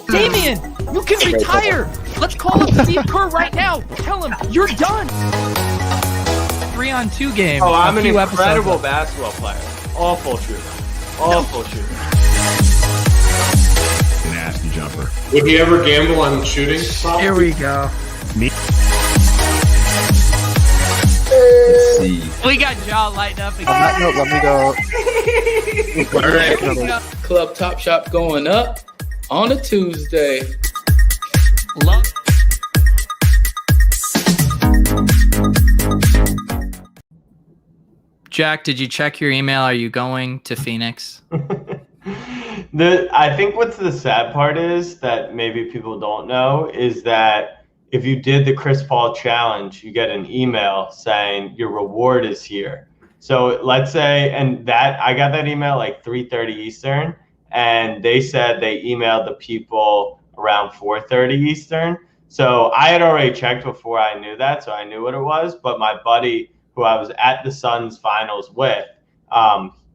Damien, you can retire. Let's call up Steve Kerr right now. Tell him you're done. 3-on-2 game. Oh, I'm an incredible basketball player. Awful shooter. Awful shooter. Nasty jumper. Would you ever gamble on shooting? Here we go. Me. Let's see. We got jaw lighting up again. On that note, let me go. All right. Club Top Shop going up on a Tuesday. Love. Jack, did you check your email? Are you going to Phoenix? I think what's the sad part is that maybe people don't know is that if you did the Chris Paul challenge, you get an email saying your reward is here. So let's say, and that I got that email like 3:30 Eastern, and they said they emailed the people around 4:30 Eastern. So I had already checked before I knew that, so I knew what it was. But my buddy, who I was at the Suns finals with,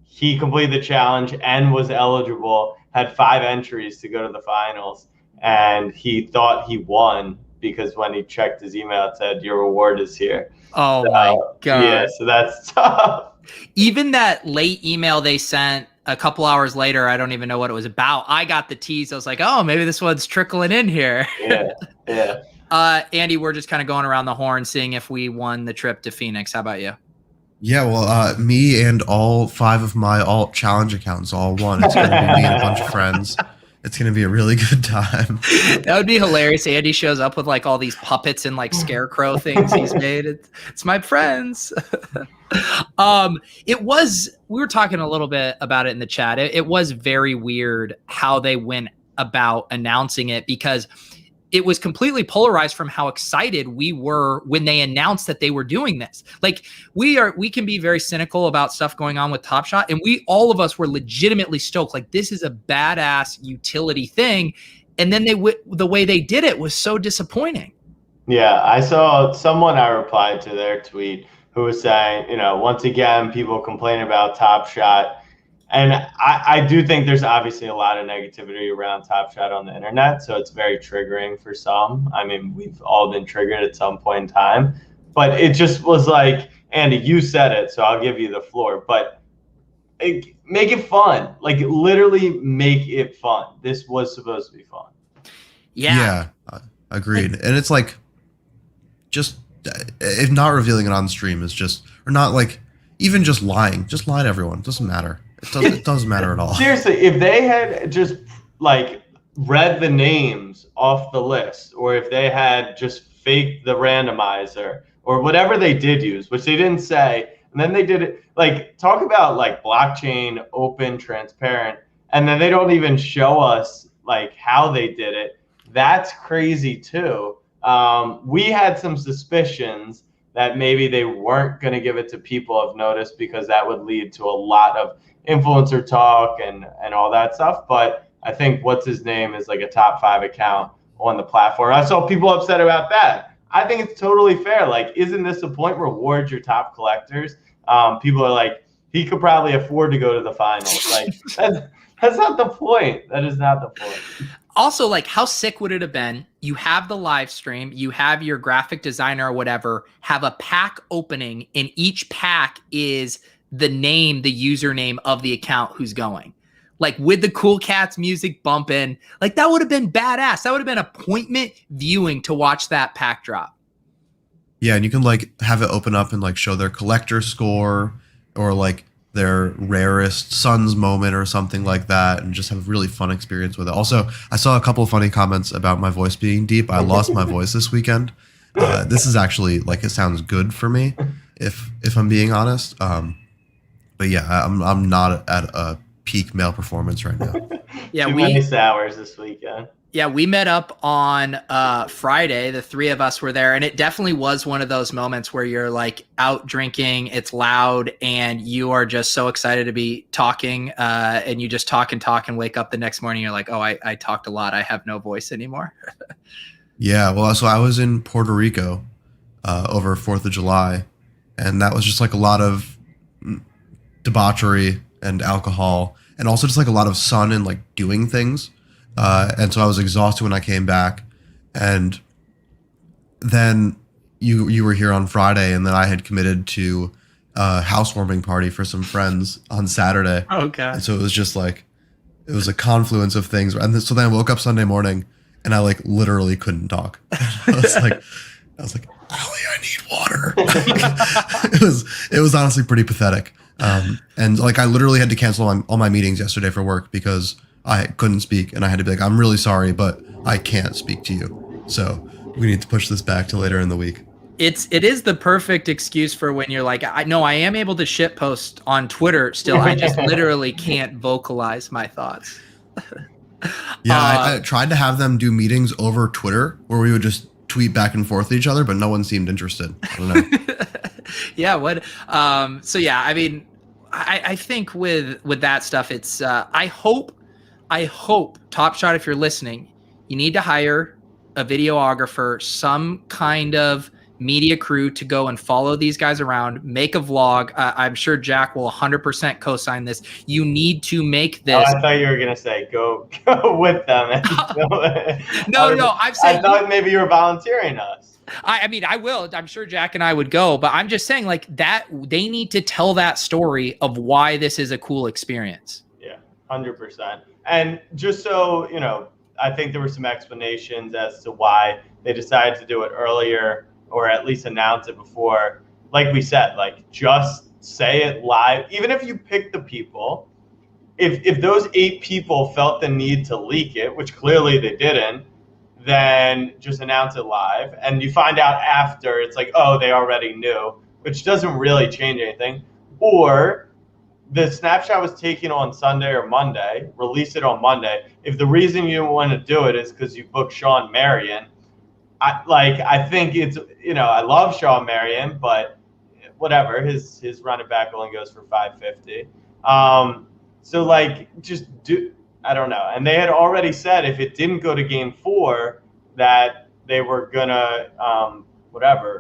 he completed the challenge and was eligible, had 5 entries to go to the finals, and he thought he won because when he checked his email, it said your reward is here. Oh my God. Yeah, so that's tough. Even that late email they sent a couple hours later, I don't even know what it was about. I got the tease. I was like, oh, maybe this one's trickling in here. Yeah. Andy, we're just kind of going around the horn, seeing if we won the trip to Phoenix. How about you? Yeah, well, me and all 5 of my alt challenge accounts all won. It's going to be me and a bunch of friends. It's going to be a really good time. That would be hilarious. Andy shows up with like all these puppets and like scarecrow things he's made. It's my friends. We were talking a little bit about it in the chat. It was very weird how they went about announcing it, because it was completely polarized from how excited we were when they announced that they were doing this. Like we can be very cynical about stuff going on with Top Shot, and all of us were legitimately stoked. Like, this is a badass utility thing. And then the way they did it was so disappointing. Yeah, I saw someone, I replied to their tweet, who was saying, once again, people complain about Top Shot. And I do think there's obviously a lot of negativity around Top Shot on the internet, so it's very triggering for some. I mean, we've all been triggered at some point in time, but it just was like, Andy, you said it, so I'll give you the floor, but make it fun. Like, literally make it fun. This was supposed to be fun. Yeah, agreed. And it's like, just if not revealing it on stream is just, or not like, even just lying. Just lie to everyone. It doesn't matter. It doesn't matter at all. Seriously, if they had just like read the names off the list, or if they had just faked the randomizer or whatever they did use, which they didn't say, and then they did it, like, talk about like blockchain, open, transparent, and then they don't even show us like how they did it. That's crazy too. We had some suspicions that maybe they weren't going to give it to people of notice, because that would lead to a lot of influencer talk and all that stuff. But I think what's his name is like a top 5 account on the platform. I saw people upset about that. I think it's totally fair. Like, isn't this the point? Reward your top collectors. People are like, he could probably afford to go to the finals. Like, that's not the point. That is not the point. Also, like, how sick would it have been? You have the live stream, you have your graphic designer or whatever, have a pack opening, and each pack is the username of the account who's going. Like, with the Cool Cats music bumping, like, that would have been badass. That would have been appointment viewing to watch that pack drop. Yeah, and you can like have it open up and like show their collector score, or like their rarest Suns moment or something like that, and just have a really fun experience with it. Also, I saw a couple of funny comments about my voice being deep. I lost my voice this weekend. This is actually, like, it sounds good for me, if I'm being honest. But yeah, I'm not at a peak male performance right now. Yeah, Too many sours this weekend. Yeah, we met up on Friday. The 3 of us were there, and it definitely was one of those moments where you're like out drinking, it's loud, and you are just so excited to be talking, and you just talk and wake up the next morning. You're like, oh, I talked a lot. I have no voice anymore. Yeah, well, so I was in Puerto Rico over 4th of July, and that was just like a lot of debauchery and alcohol. and also just like a lot of sun and like doing things. And so I was exhausted when I came back, and then you were here on Friday, and then I had committed to a housewarming party for some friends on Saturday. Okay. And so it was just like, it was a confluence of things. And so then I woke up Sunday morning and I like literally couldn't talk. I was like, Allie, I need water. It was honestly pretty pathetic. And like, I literally had to cancel all my meetings yesterday for work because I couldn't speak, and I had to be like, I'm really sorry, but I can't speak to you. So we need to push this back to later in the week. It is the perfect excuse for when you're like, I know I am able to shit post on Twitter still. I just literally can't vocalize my thoughts. Yeah, I tried to have them do meetings over Twitter where we would just tweet back and forth with each other, but no one seemed interested. I don't know. Yeah. What? So yeah, I mean, I think with that stuff, it's I hope Top Shot, if you're listening, you need to hire a videographer, some kind of media crew to go and follow these guys around, make a vlog. I'm sure Jack will 100% co-sign this. You need to make this. Oh, I thought you were gonna say go with them. No, I've said. I thought maybe you were volunteering us. I mean, I will. I'm sure Jack and I would go, but I'm just saying, like, that they need to tell that story of why this is a cool experience. Yeah, 100%. And just so you know, I think there were some explanations as to why they decided to do it earlier, or at least announce it before. Like we said, like, just say it live. Even if you pick the people, if those 8 people felt the need to leak it, which clearly they didn't, then just announce it live. And you find out after, it's like, oh, they already knew, which doesn't really change anything. Or the snapshot was taken on Sunday or Monday, release it on Monday. If the reason you want to do it is because you booked Sean Marion, I think it's, you know, I love Sean Marion, but whatever, his running back only goes for $550. So like, just do, I don't know. And they had already said if it didn't go to game 4, that they were gonna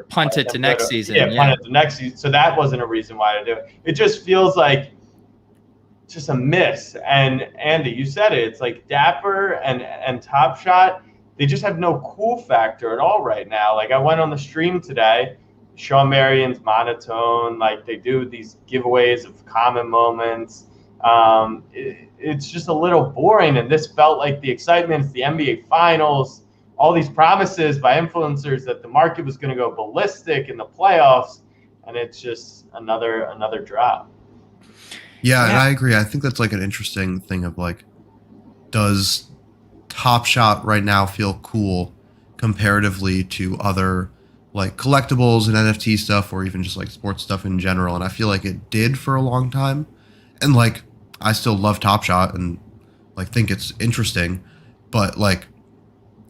punt it to next season. Yeah, punt it to next season. So that wasn't a reason why to do it. It just feels like just a miss. And Andy, you said it. It's like Dapper and Top Shot, they just have no cool factor at all right now. Like, I went on the stream today, Sean Marion's monotone, like they do these giveaways of common moments. It's just a little boring, and this felt like the excitement. It's the NBA Finals, all these promises by influencers that the market was going to go ballistic in the playoffs, and it's just another drop. Yeah, and I agree. I think that's like an interesting thing of like, does Top Shot right now feel cool comparatively to other like collectibles and NFT stuff, or even just like sports stuff in general? And I feel like it did for a long time. And like, I still love Top Shot and like think it's interesting, but like,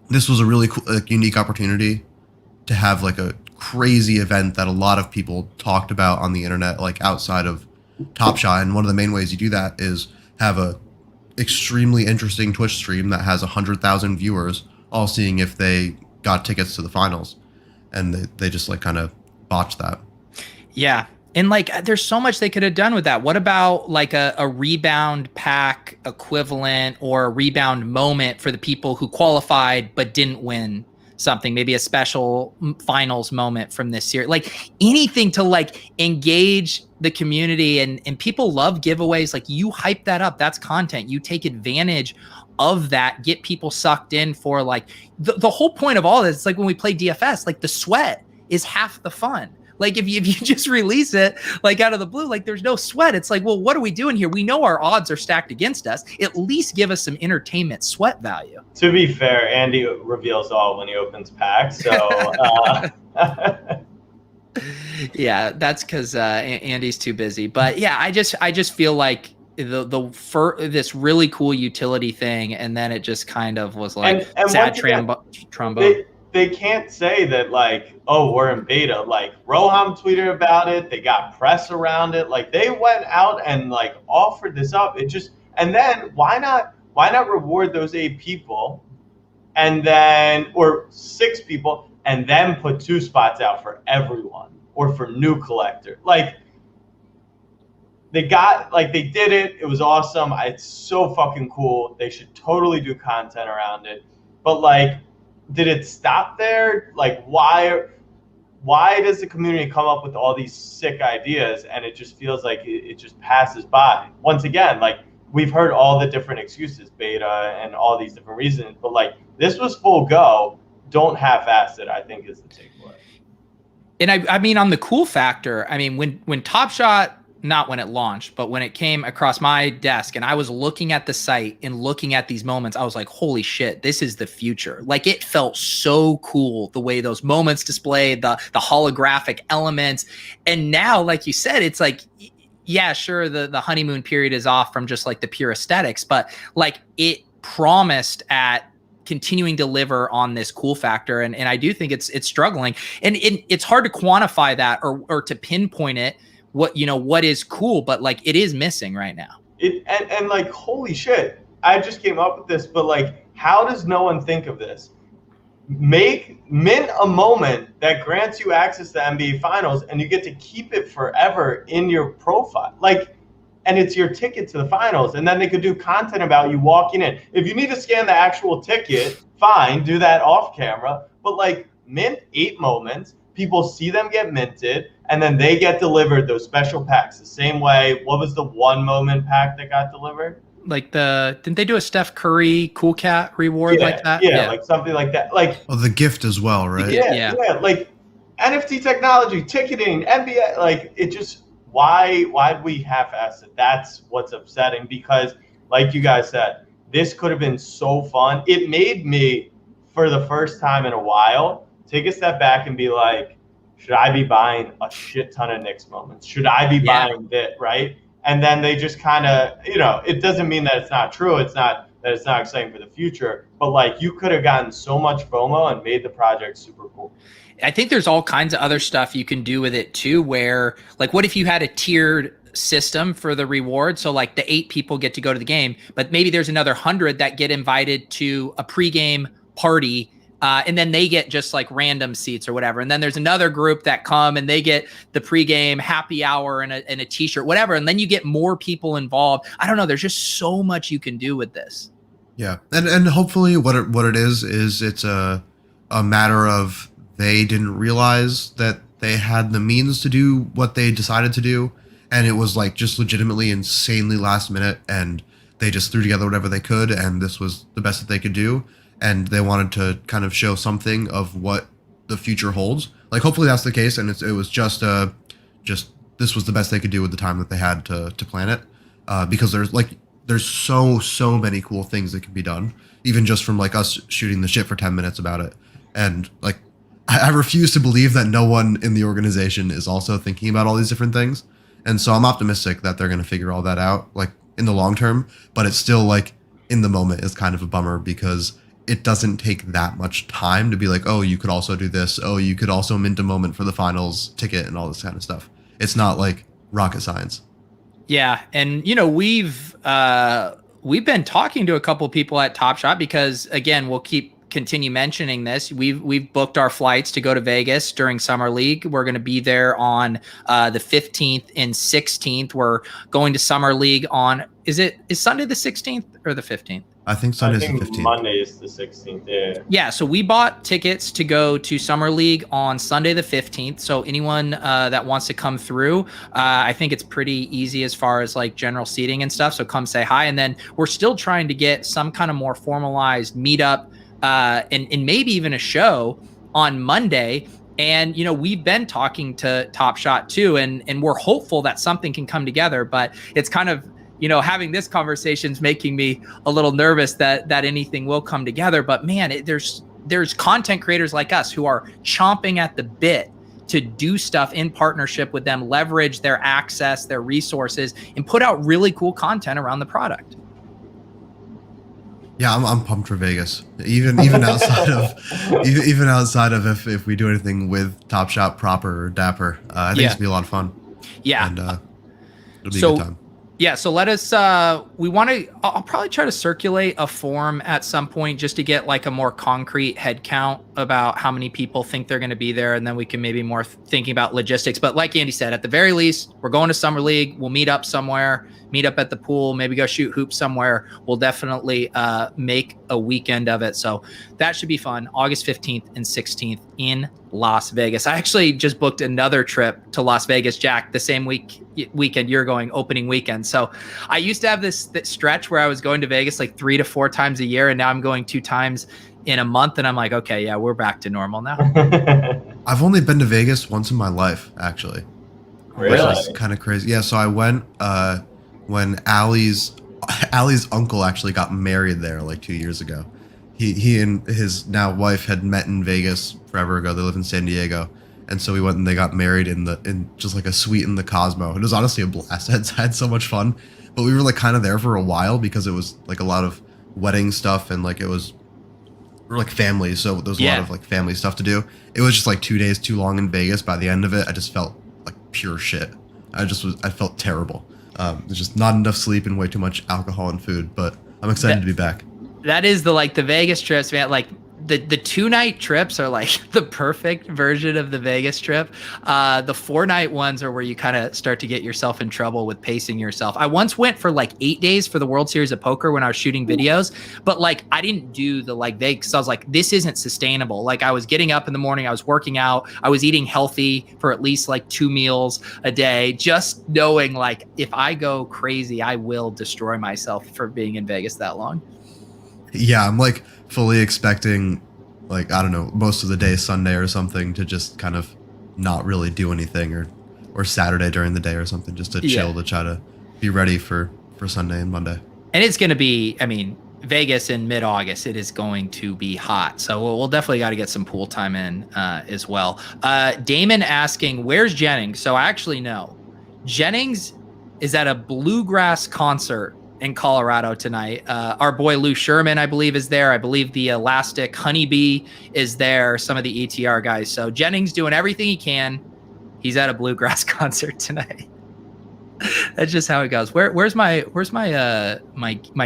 this was a really cool, unique opportunity to have like a crazy event that a lot of people talked about on the internet, like outside of Top Shot. And one of the main ways you do that is have a extremely interesting Twitch stream that has 100,000 viewers all seeing if they got tickets to the finals, and they just like kind of botched that. Yeah. And like, there's so much they could have done with that. What about like a rebound pack equivalent, or a rebound moment for the people who qualified but didn't win something? Maybe a special finals moment from this year. Like, anything to like engage the community, and people love giveaways. Like, you hype that up. That's content. You take advantage of that, get people sucked in for like the whole point of all this. It's like when we play DFS, like the sweat is half the fun. Like, if you just release it like out of the blue, like there's no sweat. It's like, well, what are we doing here? We know our odds are stacked against us. At least give us some entertainment sweat value. To be fair, Andy reveals all when he opens packs. So yeah, that's because Andy's too busy. But yeah, I just feel like this really cool utility thing, and then it just kind of was like sad trombone. They can't say that like, oh, we're in beta. Like, Roham tweeted about it. They got press around it. Like, they went out and like offered this up. It just, and then why not reward those 8 people, and then, or 6 people, and then put 2 spots out for everyone, or for new collector. Like, they did it. It was awesome. It's so fucking cool. They should totally do content around it. But like, did it stop there? Like, why does the community come up with all these sick ideas and it just feels like it just passes by? Once again, like, we've heard all the different excuses, beta and all these different reasons, but like, this was full go. Don't half-ass it, I think, is the takeaway. And I mean, on the cool factor, I mean, when Top Shot, not when it launched, but when it came across my desk and I was looking at the site and looking at these moments, I was like, holy shit, this is the future. Like, it felt so cool the way those moments displayed, the holographic elements. And now, like you said, it's like, yeah, sure, the honeymoon period is off from just like the pure aesthetics, but like, it promised at continuing to deliver on this cool factor. And I do think it's struggling. And it's hard to quantify that or to pinpoint it, what is cool, but like, it is missing right now. And like, holy shit, I just came up with this, but like, how does no one think of this? Mint a moment that grants you access to the NBA Finals, and you get to keep it forever in your profile. Like, and it's your ticket to the finals. And then they could do content about you walking in. If you need to scan the actual ticket, fine, do that off camera. But like, mint 8 moments, people see them get minted, and then they get delivered those special packs the same way. What was the 1 moment pack that got delivered? Like didn't they do a Steph Curry Cool Cat reward like that? Yeah, like something like that. Like, the gift as well, right? Yeah. Like, NFT technology, ticketing, NBA, like, it just, why'd we half-ass it? That's what's upsetting, because like you guys said, this could have been so fun. It made me, for the first time in a while, take a step back and be like, should I be buying a shit ton of Knicks moments? Should I be buying that, right? And then they just kind of, it doesn't mean that it's not true. It's not that it's not exciting for the future, but like, you could have gotten so much FOMO and made the project super cool. I think there's all kinds of other stuff you can do with it too, where like, what if you had a tiered system for the reward? So like, the 8 people get to go to the game, but maybe there's another 100 that get invited to a pregame party. And then they get just like random seats or whatever. And then there's another group that come and they get the pregame happy hour and a t-shirt, whatever. And then you get more people involved. I don't know. There's just so much you can do with this. Yeah. And hopefully what it is it's a matter of, they didn't realize that they had the means to do what they decided to do. And it was like just legitimately insanely last minute. And they just threw together whatever they could. And this was the best that they could do. And they wanted to kind of show something of what the future holds. Like, hopefully that's the case. And it was just this was the best they could do with the time that they had to plan it. Because there's so many cool things that can be done, even just from like us shooting the shit for 10 minutes about it. And like, I refuse to believe that no one in the organization is also thinking about all these different things. And so I'm optimistic that they're going to figure all that out, like, in the long term. But it's still like, in the moment, is kind of a bummer, because it doesn't take that much time to be like, oh, you could also do this. Oh, you could also mint a moment for the finals ticket and all this kind of stuff. It's not like rocket science. Yeah. And, we've been talking to a couple of people at Top Shot, because again, we'll continue mentioning this. We've booked our flights to go to Vegas during Summer League. We're going to be there on the 15th and 16th. We're going to Summer League on, is Sunday the 16th or the 15th? I think Sunday's the 15th. Monday is the 16th. Yeah. Yeah. So we bought tickets to go to Summer League on Sunday the 15th. So anyone that wants to come through, I think it's pretty easy as far as like general seating and stuff. So come say hi. And then we're still trying to get some kind of more formalized meetup and maybe even a show on Monday. And, we've been talking to Top Shot too, and we're hopeful that something can come together, but it's kind of, having this conversation is making me a little nervous that anything will come together. But man, there's content creators like us who are chomping at the bit to do stuff in partnership with them, leverage their access, their resources, and put out really cool content around the product. Yeah, I'm pumped for Vegas. Even outside of if we do anything with Top Shot proper or Dapper, I think it's gonna be a lot of fun. Yeah, and it'll be a good time. Yeah, so let us we want to I'll probably try to circulate a form at some point just to get like a more concrete head count about how many people think they're going to be there, and then we can maybe more thinking about logistics. But like Andy said, at the very least, we're going to Summer League. We'll meet up somewhere, meet up at the pool, maybe go shoot hoops somewhere. We'll definitely make a weekend of it. So that should be fun. August 15th and 16th in Las Vegas. I actually just booked another trip to Las Vegas, Jack, the same weekend you're going, opening weekend. So I used to have this stretch where I was going to Vegas like 3 to 4 times a year, and now I'm going 2 times in a month, and I'm like, okay, yeah, we're back to normal now. I've only been to Vegas once in my life, actually. Really? Which is kind of crazy. Yeah, so I went when Allie's uncle actually got married there like 2 years ago. He and his now wife had met in Vegas forever ago. They live in San Diego. And so we went and they got married in just like a suite in the Cosmo. It was honestly a blast. I had so much fun. But we were like kind of there for a while because it was like a lot of wedding stuff, and like we were like family, so there was a lot of like family stuff to do. It was just like 2 days too long in Vegas. By the end of it, I just felt like pure shit. I felt terrible. There's just not enough sleep and way too much alcohol and food, but I'm excited to be back. That is the Vegas trips, man. Like the 2-night trips are like the perfect version of the Vegas trip. The 4-night ones are where you kind of start to get yourself in trouble with pacing yourself. I once went for like 8 days for the World Series of Poker when I was shooting videos, but like I didn't do the like Vegas. I was like, this isn't sustainable. Like I was getting up in the morning, I was working out, I was eating healthy for at least like 2 meals a day, just knowing like if I go crazy, I will destroy myself for being in Vegas that long. Yeah, I'm like fully expecting, like, I don't know, most of the day Sunday or something to just kind of not really do anything, or Saturday during the day or something, just to chill, to try to be ready for Sunday and Monday. And it's going to be, I mean, Vegas in mid-August, it is going to be hot. So we'll definitely got to get some pool time in as well. Damon asking, where's Jennings? So I actually know. Jennings is at a bluegrass concert in Colorado tonight. Our boy Lou Sherman, I believe, is there. I believe the Elastic Honeybee is there. Some of the ETR guys. So Jennings doing everything he can. He's at a bluegrass concert tonight. That's just how it goes. Where's my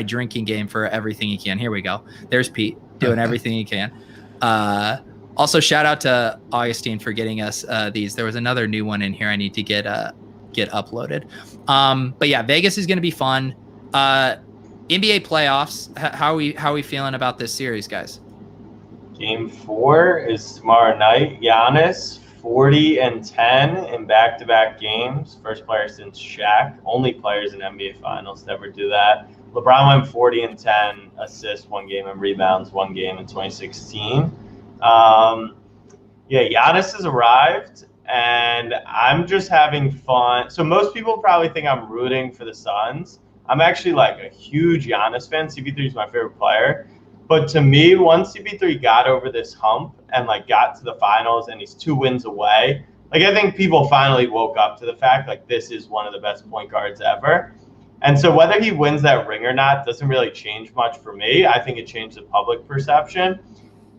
drinking game for everything he can? Here we go. There's Pete doing everything he can. Also, shout out to Augustine for getting us these. There was another new one in here I need to get uploaded. But yeah, Vegas is going to be fun. NBA playoffs. How are we feeling about this series, guys? Game 4 is tomorrow night. Giannis 40-10 in back-to-back games. First player since Shaq. Only players in NBA Finals to ever do that. LeBron went 40-10, assists 1 game, and rebounds 1 game in 2016. Giannis has arrived, and I'm just having fun. So most people probably think I'm rooting for the Suns. I'm actually like a huge Giannis fan. CP3 is my favorite player. But to me, once CP3 got over this hump and like got to the finals and he's 2 wins away, like I think people finally woke up to the fact like this is one of the best point guards ever. And so whether he wins that ring or not doesn't really change much for me. I think it changed the public perception.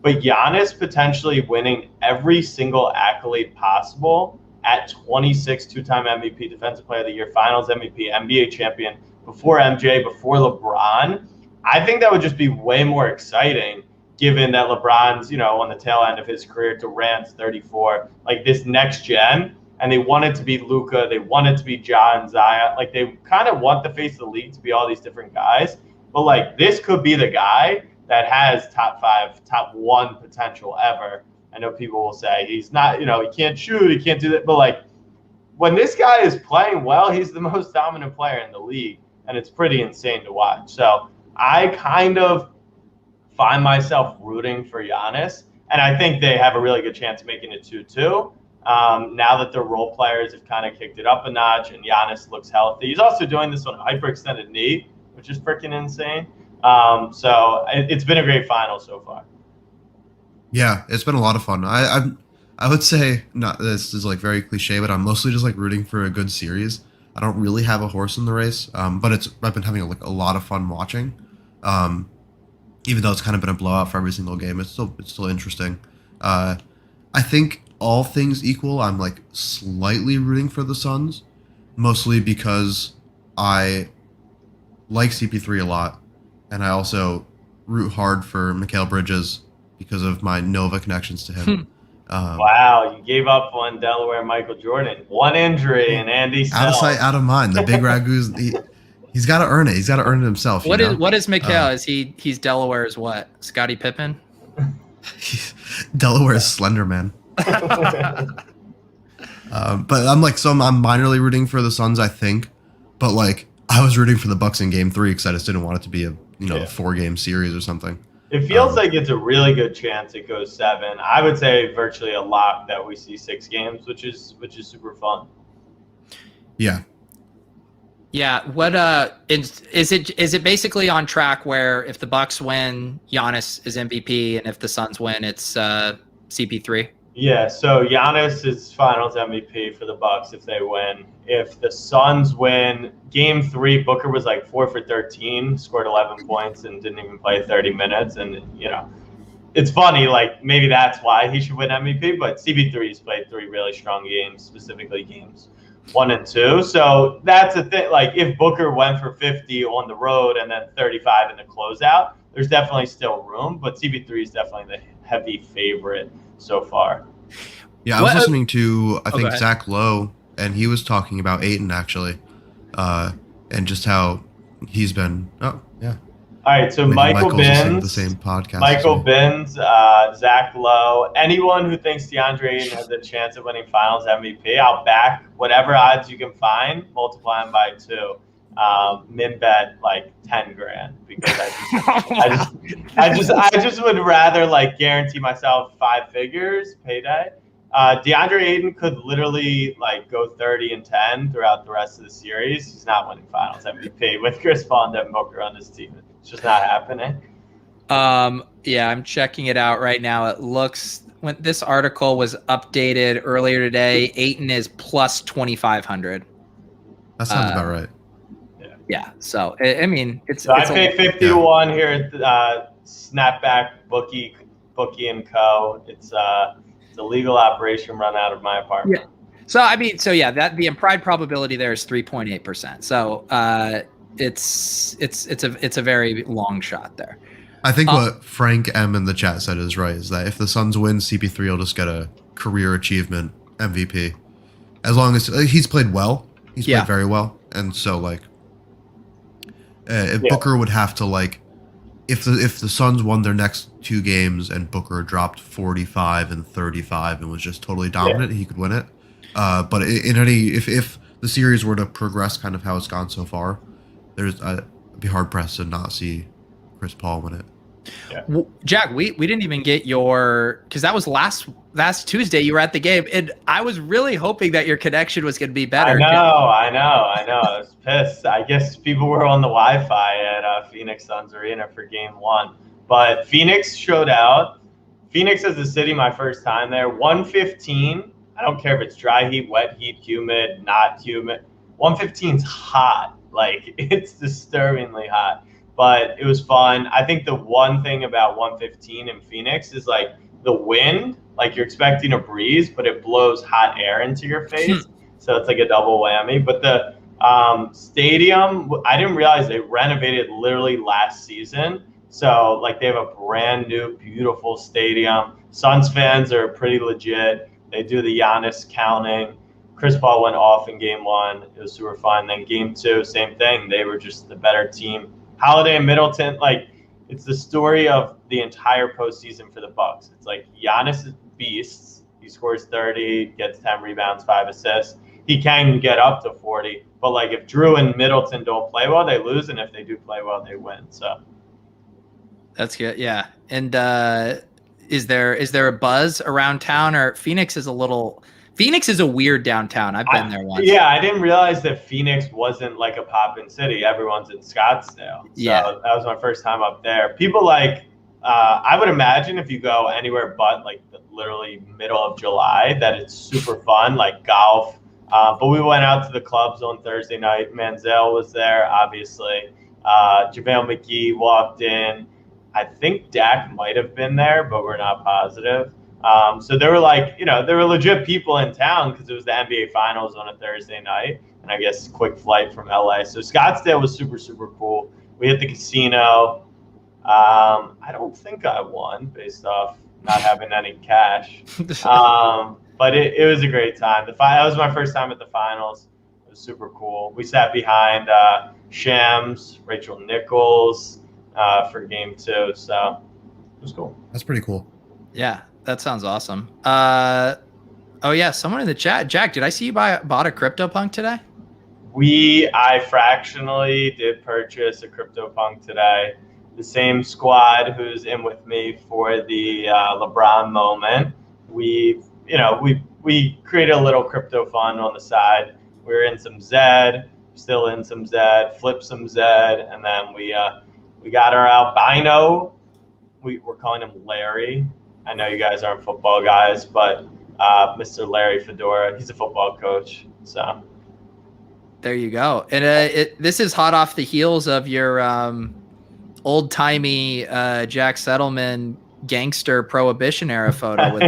But Giannis potentially winning every single accolade possible at 26, 2-time MVP, Defensive Player of the Year, Finals MVP, NBA champion, before MJ, before LeBron, I think that would just be way more exciting given that LeBron's, on the tail end of his career, Durant's 34, like this next gen, and they want it to be Luka, they want it to be John, Zion, like they kind of want the face of the league to be all these different guys, but like this could be the guy that has top 5, top 1 potential ever. I know people will say he's not, he can't shoot, he can't do that, but like when this guy is playing well, he's the most dominant player in the league. And it's pretty insane to watch. So I kind of find myself rooting for Giannis. And I think they have a really good chance of making it 2-2. Now that their role players have kind of kicked it up a notch and Giannis looks healthy. He's also doing this on a hyperextended knee, which is freaking insane. So it's been a great final so far. Yeah, it's been a lot of fun. I would say, not this is like very cliche, but I'm mostly just like rooting for a good series. I don't really have a horse in the race, but I've been having a lot of fun watching. Even though it's kind of been a blowout for every single game, it's still interesting. I think all things equal, I'm like slightly rooting for the Suns, mostly because I like CP3 a lot, and I also root hard for Mikal Bridges because of my Nova connections to him. Wow, you gave up on Delaware Michael Jordan. One injury and Andy Out of Sells. sight, out of mind. The big Ragu's he's got to earn it. He's got to earn it himself. What is Mikal? Is he's Delaware's what? Scottie Pippen? Delaware's Slender Man. But I'm minorly rooting for the Suns, I think. But like I was rooting for the Bucks in Game 3 because I just didn't want it to be a 4-game series or something. It feels like it's a really good chance it goes 7. I would say virtually a lock that we see 6 games, which is super fun. Yeah. Yeah. What is it basically on track where if the Bucks win, Giannis is MVP, and if the Suns win, it's CP3? Yeah, so Giannis is Finals MVP for the Bucks if they win. If the Suns win, Game 3, Booker was like 4 for 13, scored 11 points, and didn't even play 30 minutes. And it's funny, like maybe that's why he should win MVP. But CP3's played 3 really strong games, specifically games 1 and 2. So that's a thing. Like if Booker went for 50 on the road and then 35 in the closeout, there's definitely still room. But CP3 is definitely the heavy favorite so far. Yeah, I was listening to I think Zach Lowe, and he was talking about Ayton actually, and just how he's been. Oh yeah. All right, so Michael Binns, the same podcast. Michael Binns, Zach Lowe, anyone who thinks DeAndre Ayton has a chance of winning Finals MVP, I'll back whatever odds you can find, multiply them by 2. Min bet like 10 grand because I just would rather like guarantee myself 5 figures payday. DeAndre Ayton could literally like go 30 and 10 throughout the rest of the series. He's not winning Finals MVP with Chris Paul and Devin Booker on his team. It's just not happening. Yeah, I'm checking it out right now. It looks when this article was updated earlier today, Ayton is plus 2,500. That sounds about right. Yeah, so I mean, I pay 50 to 1 here at Snapback Bookie and Co. It's a legal operation run out of my apartment. Yeah. So I mean, that the implied probability there is 3.8%. So it's a very long shot there. I think what Frank M in the chat said is right. Is that if the Suns win, CP3 will just get a career achievement MVP, as long as he's played well. He's played very well, and so like. If Booker would have to like, if the Suns won their next 2 games and Booker dropped 45 and 35 and was just totally dominant, he could win it. But if the series were to progress kind of how it's gone so far, I'd be hard pressed to not see Chris Paul win it. Yeah. Well, Jack, we didn't even get your, because that was last Tuesday. You were at the game, and I was really hoping that your connection was going to be better. I know. I was pissed. I guess people were on the Wi-Fi at Phoenix Suns Arena for Game 1, but Phoenix showed out. Phoenix as a city, my first time there. 115. I don't care if it's dry heat, wet heat, humid, not humid. 115's hot. Like it's disturbingly hot. But it was fun. I think the one thing about 115 in Phoenix is like the wind, like you're expecting a breeze, but it blows hot air into your face. So it's like a double whammy. But the stadium, I didn't realize they renovated literally last season. So like they have a brand new, beautiful stadium. Suns fans are pretty legit. They do the Giannis counting. Chris Paul went off in Game 1. It was super fun. Then Game 2, same thing. They were just the better team. Holiday and Middleton, like it's the story of the entire postseason for the Bucks. It's like Giannis is beasts. He scores 30, gets 10 rebounds, 5 assists. He can get up to 40. But like if Drew and Middleton don't play well, they lose, and if they do play well, they win. So that's good. Yeah. And is there a buzz around town, or Phoenix is a weird downtown. I've been there once. Yeah, I didn't realize that Phoenix wasn't like a poppin' city. Everyone's in Scottsdale. So that was my first time up there. People like, I would imagine if you go anywhere but like literally middle of July, that it's super fun, like golf. But we went out to the clubs on Thursday night. Manziel was there, obviously. JaVale McGee walked in. I think Dak might have been there, but we're not positive. So there were there were legit people in town because it was the NBA Finals on a Thursday night. and I guess quick flight from LA. So Scottsdale was super, super cool. We hit the casino. I don't think I won based off not having any cash. But it was a great time. That was my first time at the finals. It was super cool. We sat behind Shams, Rachel Nichols for game 2. So it was cool. That's pretty cool. Yeah, that sounds awesome. Oh yeah, someone in the chat. Jack, did I see you bought a CryptoPunk today? I fractionally did purchase a CryptoPunk today. The same squad who's in with me for the LeBron moment. We created a little crypto fund on the side. We were in some Zed, still in some Zed, flipped some Zed, and then we got our albino. We're calling him Larry. I know you guys aren't football guys, but Mr. Larry Fedora, he's a football coach. So there you go. And this is hot off the heels of your old-timey Jack Settleman gangster prohibition era photo with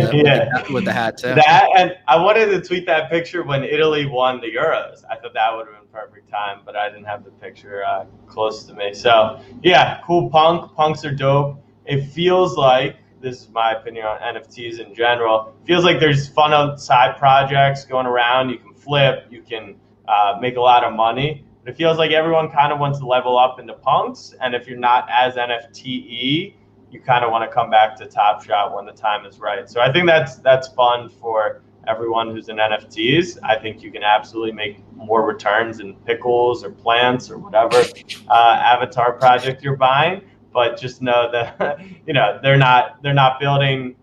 the hat too. That, and I wanted to tweet that picture when Italy won the Euros. I thought that would have been perfect time, but I didn't have the picture close to me. So yeah, cool punk. Punks are dope. It feels like, this is my opinion on NFTs in general, feels like there's fun side projects going around. You can flip, you can make a lot of money. But it feels like everyone kind of wants to level up into punks. And if you're not as NFTE, you kind of want to come back to Top Shot when the time is right. So I think that's fun for everyone who's in NFTs. I think you can absolutely make more returns in pickles or plants or whatever avatar project you're buying. But just know that they're not building.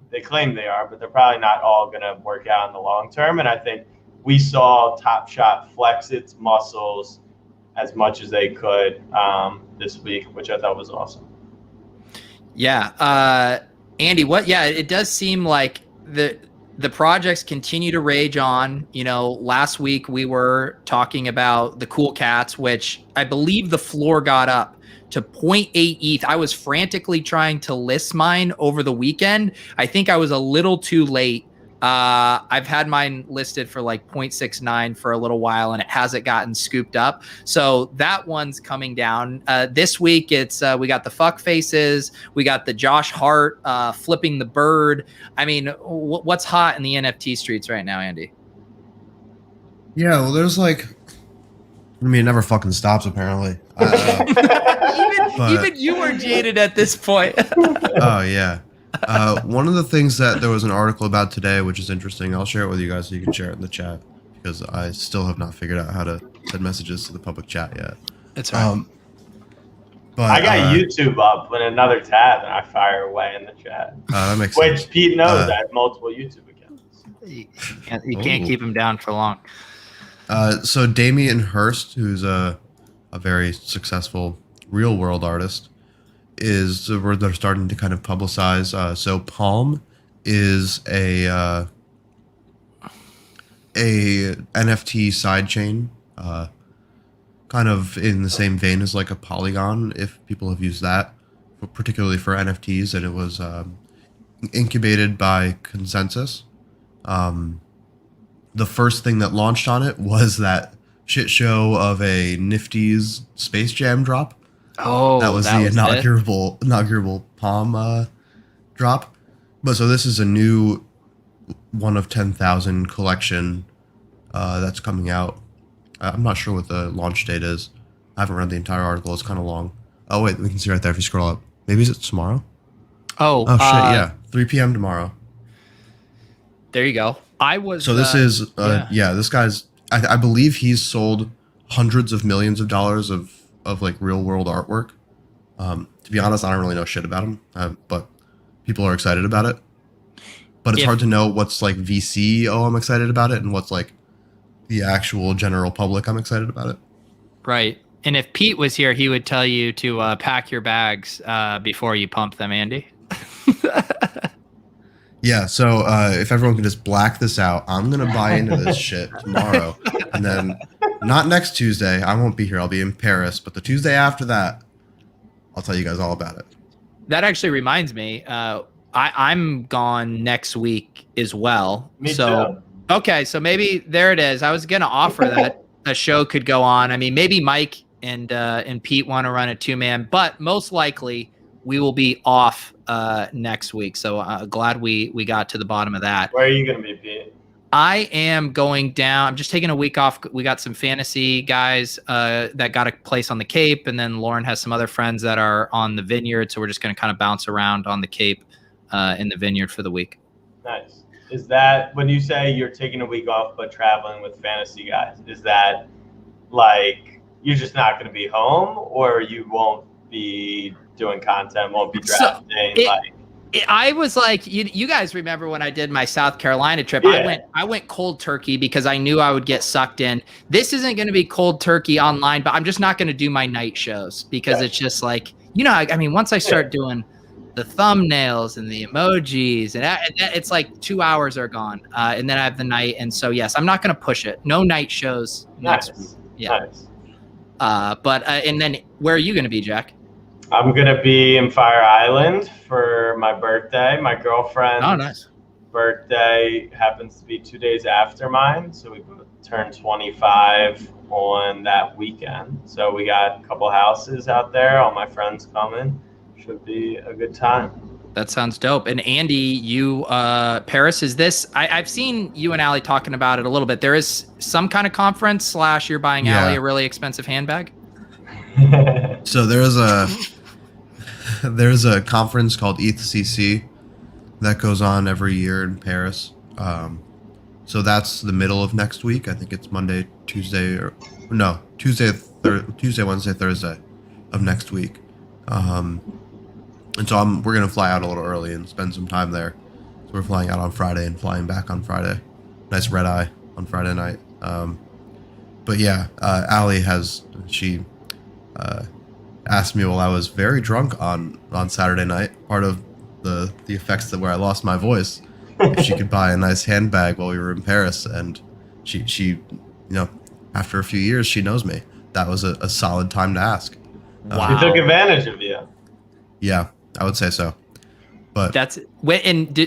They claim they are, but they're probably not all going to work out in the long term. And I think we saw Top Shot flex its muscles as much as they could this week, which I thought was awesome. Yeah. Andy, it does seem like the projects continue to rage on. Last week we were talking about the Cool Cats, which I believe the floor got up to 0.8 ETH. I was frantically trying to list mine over the weekend. I think I was a little too late. I've had mine listed for like 0.69 for a little while, and it hasn't gotten scooped up. So that one's coming down. This week, it's we got the fuck faces. We got the Josh Hart flipping the bird. I mean, what's hot in the NFT streets right now, Andy? Yeah, well, there's it never fucking stops, apparently. Even you were jaded at this point. Oh, yeah. One of the things that there was an article about today, which is interesting, I'll share it with you guys so you can share it in the chat, because I still have not figured out how to send messages to the public chat yet. It's right. But I got YouTube up in another tab, and I fire away in the chat. That makes sense. Which Pete knows I have multiple YouTube accounts. You can't keep him down for long. So Damien Hirst, who's a very successful real world artist, is where they're starting to kind of publicize. So Palm is a NFT sidechain, kind of in the same vein as like a Polygon, if people have used that, particularly for NFTs, and it was incubated by Consensus. The first thing that launched on it was that shit show of a Nifty's Space Jam drop. Oh, that was the inaugural Palm drop. But so this is a new 1 of 10,000 collection that's coming out. I'm not sure what the launch date is. I haven't read the entire article. It's kind of long. Oh wait, we can see right there if you scroll up. Maybe it's tomorrow. Oh shit, yeah, 3 p.m. tomorrow. There you go. So this is this guy's. I believe he's sold hundreds of millions of dollars of like real world artwork. To be honest, I don't really know shit about him, but people are excited about it. But it's hard to know what's like VC. Oh, I'm excited about it, and what's like the actual general public. I'm excited about it. Right. And if Pete was here, he would tell you to pack your bags before you pump them, Andy. Yeah, so if everyone can just black this out, I'm going to buy into this shit tomorrow. And then not next Tuesday, I won't be here. I'll be in Paris. But the Tuesday after that, I'll tell you guys all about it. That actually reminds me, I'm gone next week as well. Me too. Okay, so maybe there it is. I was gonna offer that a show could go on. I mean, maybe Mike and Pete want to run a 2-man, but most likely we will be off next week. So glad we got to the bottom of that. Where are you going to be, Pete? I am going down. I'm just taking a week off. We got some fantasy guys that got a place on the Cape, and then Lauren has some other friends that are on the Vineyard. So we're just going to kind of bounce around on the Cape in the Vineyard for the week. Nice. Is that when you say you're taking a week off but traveling with fantasy guys? Is that like you're just not going to be home, or you won't be doing content, won't be drafting? I was like, you guys remember when I did my South Carolina trip? Yeah. I went cold turkey because I knew I would get sucked in. This isn't going to be cold turkey online, but I'm just not going to do my night shows because it's just like, I mean, once I start doing the thumbnails and the emojis and it's like 2 hours are gone. And then I have the night. And so, yes, I'm not going to push it. No night shows next week. Yeah. Nice. And then where are you going to be, Jack? I'm going to be in Fire Island for my birthday. My girlfriend's birthday happens to be 2 days after mine. So we both turned 25 on that weekend. So we got a couple houses out there. All my friends coming. Should be a good time. That sounds dope. And Andy, you, Paris, is this, I've seen you and Allie talking about it a little bit. There is some kind of conference / you're buying Allie a really expensive handbag. So there's a conference called ETHCC that goes on every year in Paris. So that's the middle of next week. I think it's Monday, Tuesday, Tuesday, Wednesday, Thursday of next week. And so we're gonna fly out a little early and spend some time there. So we're flying out on Friday and flying back on Friday. Nice red eye on Friday night. But yeah, Allie asked me while I was very drunk on Saturday night, part of the effects where I lost my voice, if she could buy a nice handbag while we were in Paris. And she after a few years, she knows me. That was a solid time to ask. Wow. She took advantage of you. Yeah, I would say so. But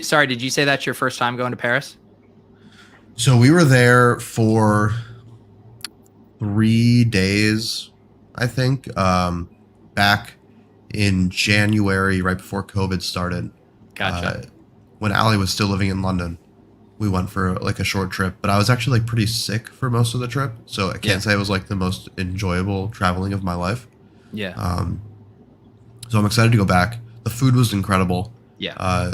sorry, did you say that's your first time going to Paris? So we were there for 3 days, I think, back in January, right before COVID started. Gotcha. When Allie was still living in London, we went for like a short trip, but I was actually like pretty sick for most of the trip. So I can't say it was like the most enjoyable traveling of my life. Yeah. So I'm excited to go back. The food was incredible. Yeah.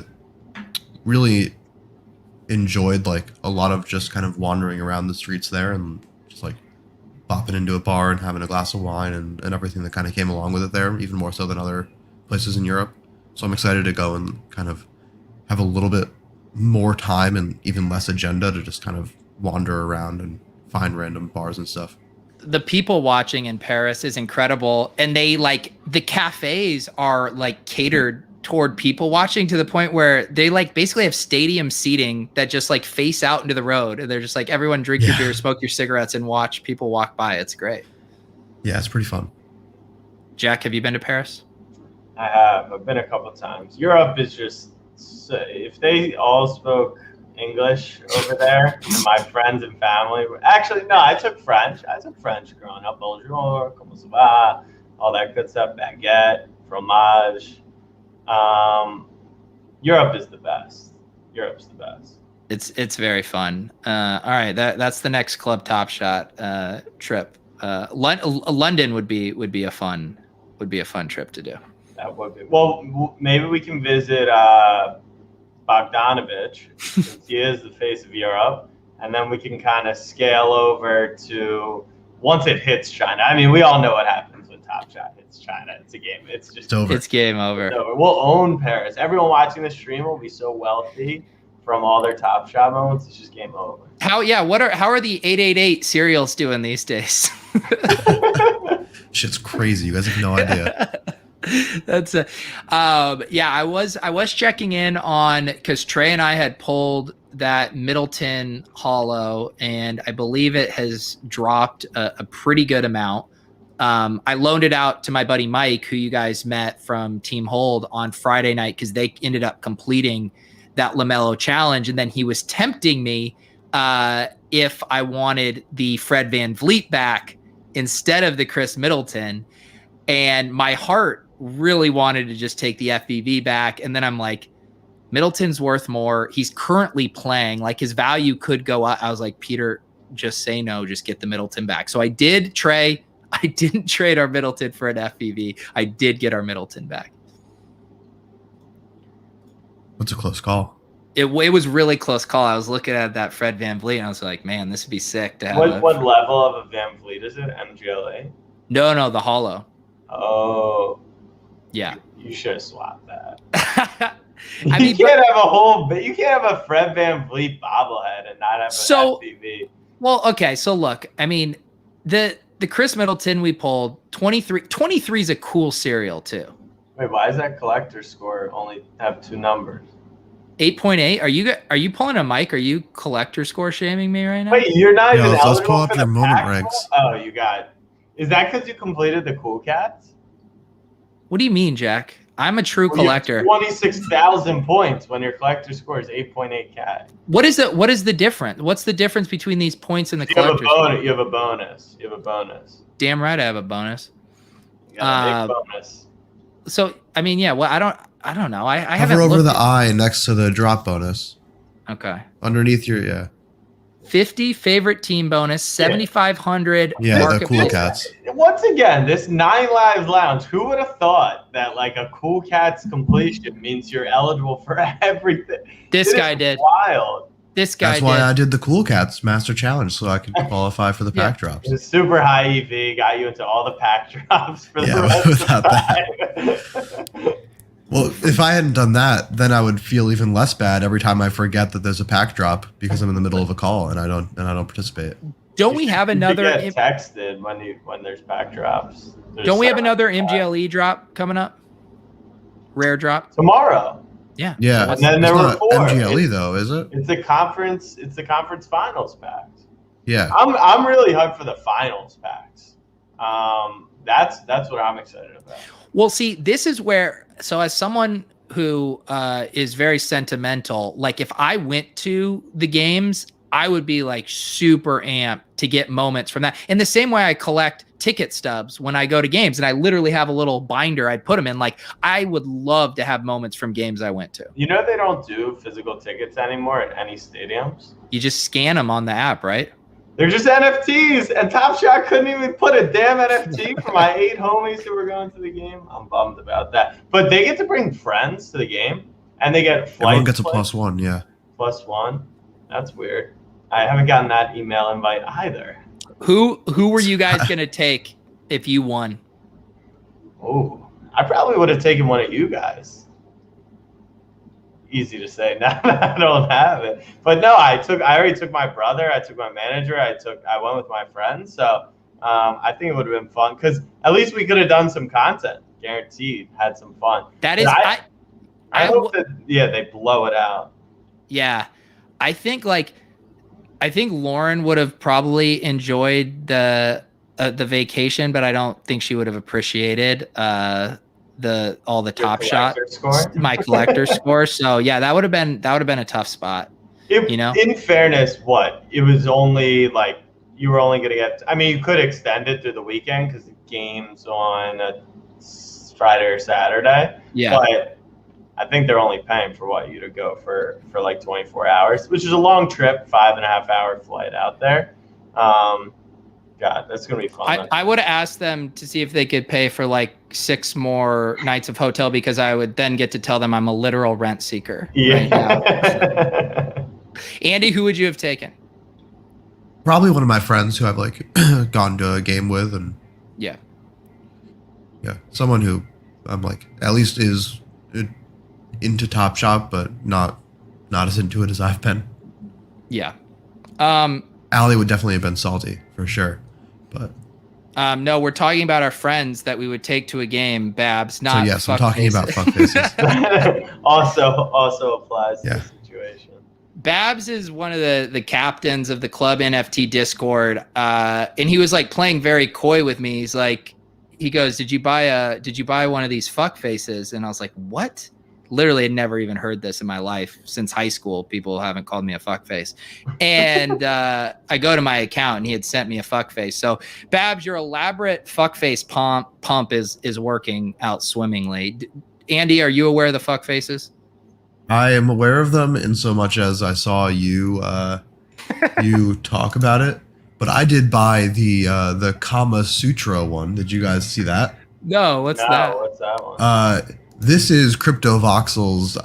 Really enjoyed like a lot of just kind of wandering around the streets there and just like popping into a bar and having a glass of wine and everything that kind of came along with it there, even more so than other places in Europe. So I'm excited to go and kind of have a little bit more time and even less agenda to just kind of wander around and find random bars and stuff. The people watching in Paris is incredible. And they the cafes are like catered toward people watching to the point where they like basically have stadium seating that just like face out into the road. And they're just like, everyone drink your beer, smoke your cigarettes and watch people walk by. It's great. Yeah, it's pretty fun. Jack, have you been to Paris? I have. I've been a couple times. Europe is just, if they all spoke English over there, and my friends and family. Actually, no, I took French. Growing up. Bonjour, comment ça va? All that good stuff. Baguette, fromage. Europe is the best. Europe's the best. It's very fun. All right, that's the next Club Top Shot trip. London would be a fun trip to do. That would be. Well, maybe we can visit Bogdanovich, since he is the face of Europe, and then we can kind of scale over to once it hits China. I mean, we all know what happens when Top Shot hits China. It's a game. It's over. It's game over. We'll own Paris. Everyone watching the stream will be so wealthy from all their Top Shot moments. It's just game over. How are the 888 cereals doing these days? Shit's crazy. You guys have no idea. That's I was checking in on because Trey and I had pulled that Middleton hollow, and I believe it has dropped a pretty good amount. I loaned it out to my buddy Mike, who you guys met from Team Hold on Friday night, because they ended up completing that LaMelo challenge, and then he was tempting me if I wanted the Fred VanVleet back instead of the Chris Middleton. And my heart really wanted to just take the FVV back. And then I'm like, Middleton's worth more. He's currently playing. Like, his value could go up. I was like, Peter, just say no. Just get the Middleton back. So I did, Trey. I didn't trade our Middleton for an FVV. I did get our Middleton back. What's a close call? It was really close call. I was looking at that Fred VanVleet, and I was like, man, this would be sick to have. What level of a VanVleet is it? MGLA? No, the hollow. Oh. Yeah. You should have swapped that. I mean, you can't have a Fred VanVleet bobblehead and not have an FPV. Well, okay, so look, I mean, the Chris Middleton we pulled, 23 is a cool serial too. Wait, why does that collector score only have 2 numbers? 8.8. Are you pulling a mic? Are you collector score shaming me right now? Wait, you're not even eligible. Let's pull up your moment regs. Oh, you got. Is that because you completed the Cool Cats? What do you mean, Jack? I'm a true collector. 26,000 points when your collector score is 8.8 cat. What is the difference? What's the difference between these points and the collector score? You have a bonus. Damn right, I have a bonus. You got a big bonus. So I mean, yeah. Well, I don't know. I haven't Hover over looked the eye next to the drop bonus. Okay. Underneath your 50 favorite team bonus, 7,500. Yeah, the Cool Cats. Once again, this 9 Lives Lounge. Who would have thought that like a Cool Cats completion means you're eligible for everything? This guy did. Wild. This guy That's why I did the Cool Cats Master Challenge so I could qualify for the pack drops. It's super high EV, got you into all the pack drops for the rest without of the time. Well, if I hadn't done that, then I would feel even less bad every time I forget that there's a pack drop because I'm in the middle of a call and I don't participate. Don't we have another? You get texted when there's pack drops. Don't we have another MGLE drop coming up? Rare drop tomorrow. Yeah. Yeah. And then there were 4. MGLE though, is it? It's the conference finals packs. Yeah. I'm really hyped for the finals packs. That's what I'm excited about. Well, see, this is where. So as someone who is very sentimental, like if I went to the games, I would be like super amped to get moments from that. In the same way I collect ticket stubs when I go to games, and I literally have a little binder I'd put them in. Like I would love to have moments from games I went to. You know they don't do physical tickets anymore at any stadiums. You just scan them on the app, right? They're just NFTs, and Top Shot couldn't even put a damn NFT for my 8 homies who were going to the game. I'm bummed about that. But they get to bring friends to the game, and they get flights. Everyone gets a +1, yeah. +1? That's weird. I haven't gotten that email invite either. Who were you guys going to take if you won? Oh, I probably would have taken one of you guys. Easy to say. Now I don't have it, but no, I already took my brother. I took my manager. I went with my friends. So I think it would have been fun because at least we could have done some content. Guaranteed, had some fun. That is, I hope that they blow it out. Yeah, I think Lauren would have probably enjoyed the vacation, but I don't think she would have appreciated all the Top Shot my collector score. So yeah, that would have been a tough spot. In fairness, it was only like you were only gonna get. I mean, you could extend it through the weekend because the game's on a Friday or Saturday. Yeah, but I think they're only paying for you to go for like 24 hours, which is a long trip, 5.5 hour flight out there. God, that's gonna be fun. I would have asked them to see if they could pay for like 6 more nights of hotel because I would then get to tell them I'm a literal rent seeker. Yeah. Right now. Andy, who would you have taken? Probably one of my friends who I've like gone to a game with, and yeah, someone who I'm like at least is into Top Shot, but not as into it as I've been. Yeah. Allie would definitely have been salty for sure. But no, we're talking about our friends that we would take to a game, Babs. Not so yes, I'm talking about fuck faces. also applies to the situation. Babs is one of the captains of the club NFT Discord, and he was like playing very coy with me. He's like, he goes, "Did you buy one of these fuck faces?" And I was like, "What?" literally had never even heard this in my life since high school. People haven't called me a fuckface. And I go to my account and he had sent me a fuckface. So Babs, your elaborate fuckface pump is working out swimmingly. Andy, are you aware of the fuckfaces? I am aware of them in so much as I saw you you talk about it, but I did buy the Kama Sutra one. Did you guys see that? No, what's that? What's that one? This is crypto voxels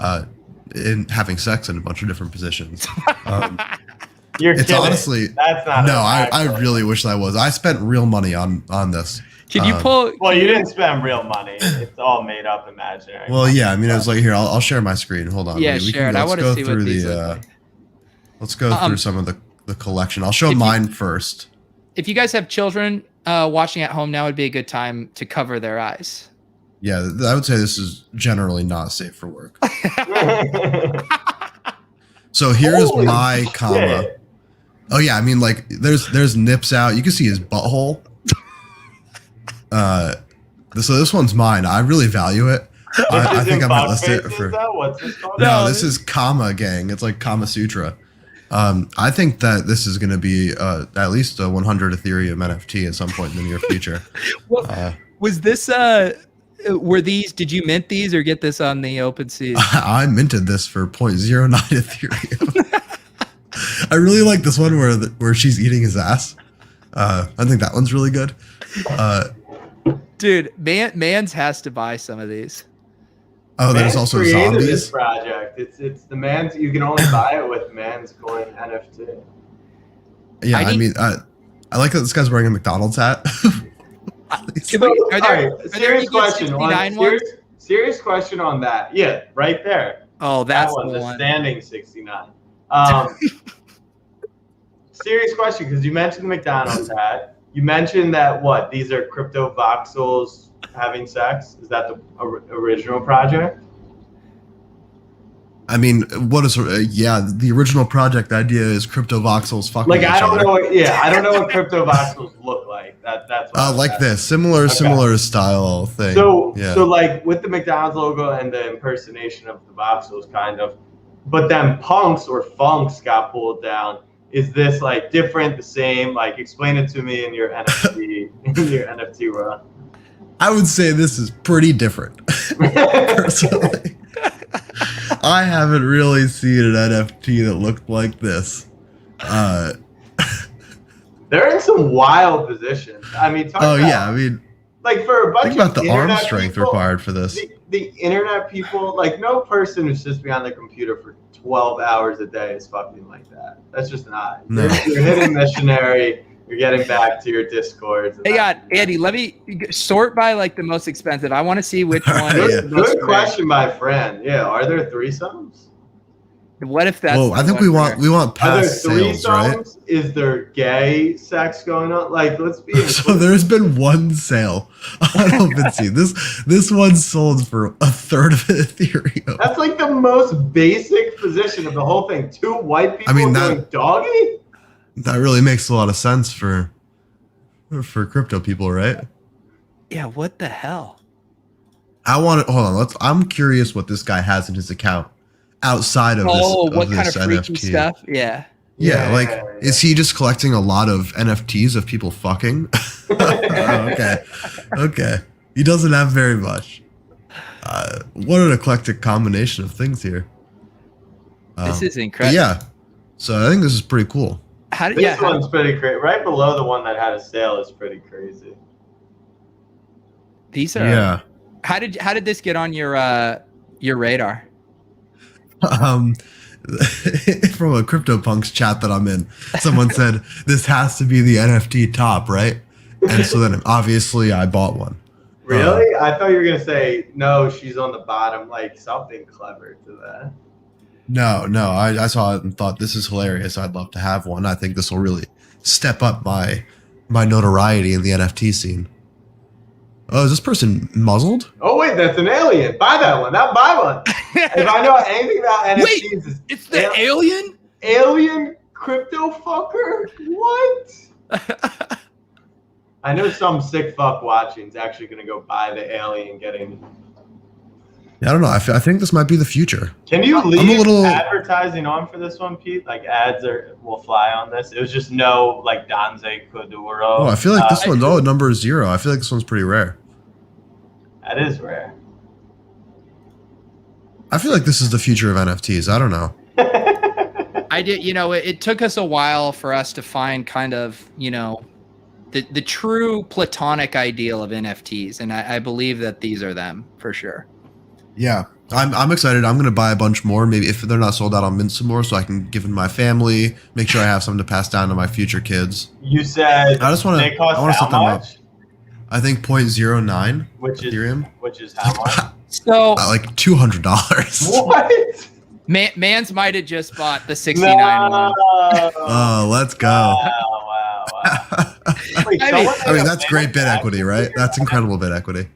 in having sex in a bunch of different positions. You're It's kidding. honestly That's not. no. I really wish I was. I spent real money on this. Can you pull? Well, you didn't spend real money. It's all made up, imaginary. Well, yeah. I mean, I was like, here, I'll share my screen. Hold on. Yeah, We share it. I let's want to go see through what these the, look like. Let's go through some of the collection. I'll show mine first. If you guys have children watching at home, now would be a good time to cover their eyes. Yeah, I would say this is generally not safe for work. So here's Holy my shit. comma. Oh yeah, I mean like there's nips out. You can see his butthole. So this one's mine. I really value it. I think I might list it for. What's this called? No, this is Kama Gang. It's like Kama Sutra. I think that this is going to be at least a 100 Ethereum NFT at some point in the near future. Well, was this were these? Did you mint these or get this on the OpenSea? I minted this for 0.09 Ethereum. I really like this one where she's eating his ass. I think that one's really good. Dude, Mans has to buy some of these. Oh, there's Mans also created this zombies. project. It's the man's. You can only buy it with man's coin NFT. Yeah, I mean, I like that this guy's wearing a McDonald's hat. Are there Serious any question. 69 ones? Serious question on that. Yeah, right there. Oh, that's that one, the the one. standing 69. Serious question, because you mentioned the McDonald's hat. You mentioned that these are crypto voxels having sex. Is that the original project? I mean, what is the original project idea is crypto voxels fucking Like each I don't other. know. I don't know what crypto voxels look like. That's what Like asking. this similar style thing. So yeah. so like with the McDonald's logo and the impersonation of the voxels, kind of, but then punks or funks got pulled down. Is this like different, the same? Like explain it to me in your NFT world. I would say this is pretty different. Personally, I haven't really seen an NFT that looked like this. They're in some wild positions. I mean, talk about, I mean, like for a bunch think about of the arm internet strength people, required for this. The internet people, like no person who's just behind the computer for 12 hours a day is fucking like that. That's just not. No. You're hitting missionary. You're getting back to your discords. Hey, God, Andy, let me sort by like the most expensive. I want to see which one. Yeah. is the most Good rare. question, my friend. Yeah, are there threesomes? What if that's? Whoa, I think we want Are there past sales, right? threesomes? Is there gay sex going on? Like, let's be. So there's been one sale on OpenSea. This one sold for a third of Ethereum. That's like the most basic position of the whole thing. Two white people mean, doing doggy. That really makes a lot of sense for crypto people, right? Yeah. What the hell? Hold on. I'm curious what this guy has in his account outside of What kind of this freaky NFT. stuff? Yeah. Yeah. Is he just collecting a lot of NFTs of people fucking? Oh, okay. He doesn't have very much. What an eclectic combination of things here. This is But incredible. yeah, so I think this is pretty cool. How did? This one's pretty crazy. Right below the one that had a sale is pretty crazy. These are. Yeah. How did this get on your radar? From a CryptoPunks chat that I'm in, someone said this has to be the NFT top, right? And so then obviously I bought one. Really? I thought you were gonna say no. She's on the bottom, like something clever to that. No, I saw it and thought this is hilarious. I'd love to have one. I think this will really step up my notoriety in the NFT scene. Oh, is this person muzzled? Oh wait, that's an alien. Buy that one. Not buy one. If I know anything about NFTs, It's the alien. alien crypto fucker. What? I know some sick fuck watching is actually gonna go buy the alien, getting Yeah, I don't know. I think this might be the future. Can you leave a little advertising on for this one, Pete? Like ads will fly on this. It was just no like Danze Kuduro. Oh, I feel like this one's number 0. I feel like this one's pretty rare. That is rare. I feel like this is the future of NFTs. I don't know. I did, it took us a while for us to find kind of, the true platonic ideal of NFTs, and I believe that these are them for sure. Yeah, I'm excited. I'm gonna buy a bunch more. Maybe if they're not sold out, I'll mint some more so I can give them to my family. Make sure I have something to pass down to my future kids. You said I just want to. they cost I want to how set them up. much? I think 0.09 Ethereum. Which is how much? So like $200. What? Mans might have just bought the 69 one. Oh, let's go. Wow. Wait, I mean, that's great bid equity, right? That's incredible bid equity.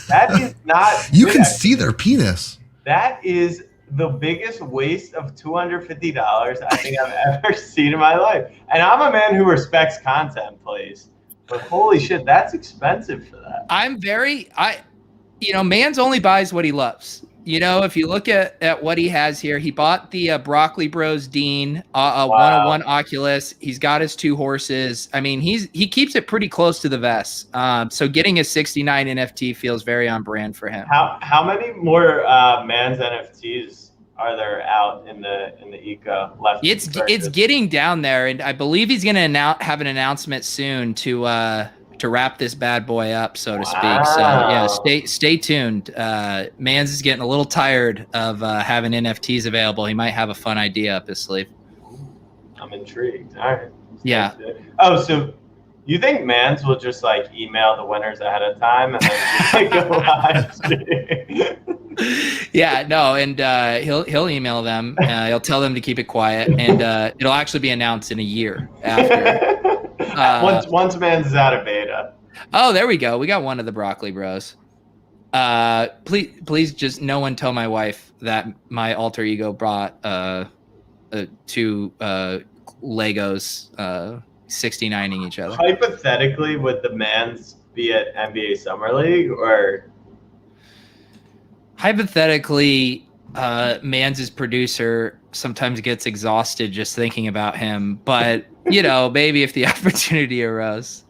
That is not. You can see their penis. That is the biggest waste of $250 I think I've ever seen in my life. And I'm a man who respects content plays. But holy shit, that's expensive for that. Mans only buys what he loves. If you look at what he has here, he bought the Broccoli Bros Dean, 101 Oculus. He's got his 2 horses. I mean, he keeps it pretty close to the vest. So getting a 69 NFT feels very on brand for him. How many more Mans NFTs are there out in the eco left? It's getting down there, and I believe he's going to have an announcement soon to wrap this bad boy up, so to speak. So yeah, stay tuned. Mans is getting a little tired of having NFTs available. He might have a fun idea up his sleeve. I'm intrigued. All right. Yeah. Oh, so you think Mans will just like email the winners ahead of time and then go live? Yeah, no, and he'll email them. He'll tell them to keep it quiet, and it'll actually be announced in a year after. Once Mans is out of beta. Oh, there we go. We got one of the Broccoli Bros. Please just no one tell my wife that my alter ego brought 2 Legos 69ing each other. Hypothetically, would the Mans be at NBA Summer League or? Hypothetically, Mans' producer sometimes gets exhausted just thinking about him, but maybe if the opportunity arose.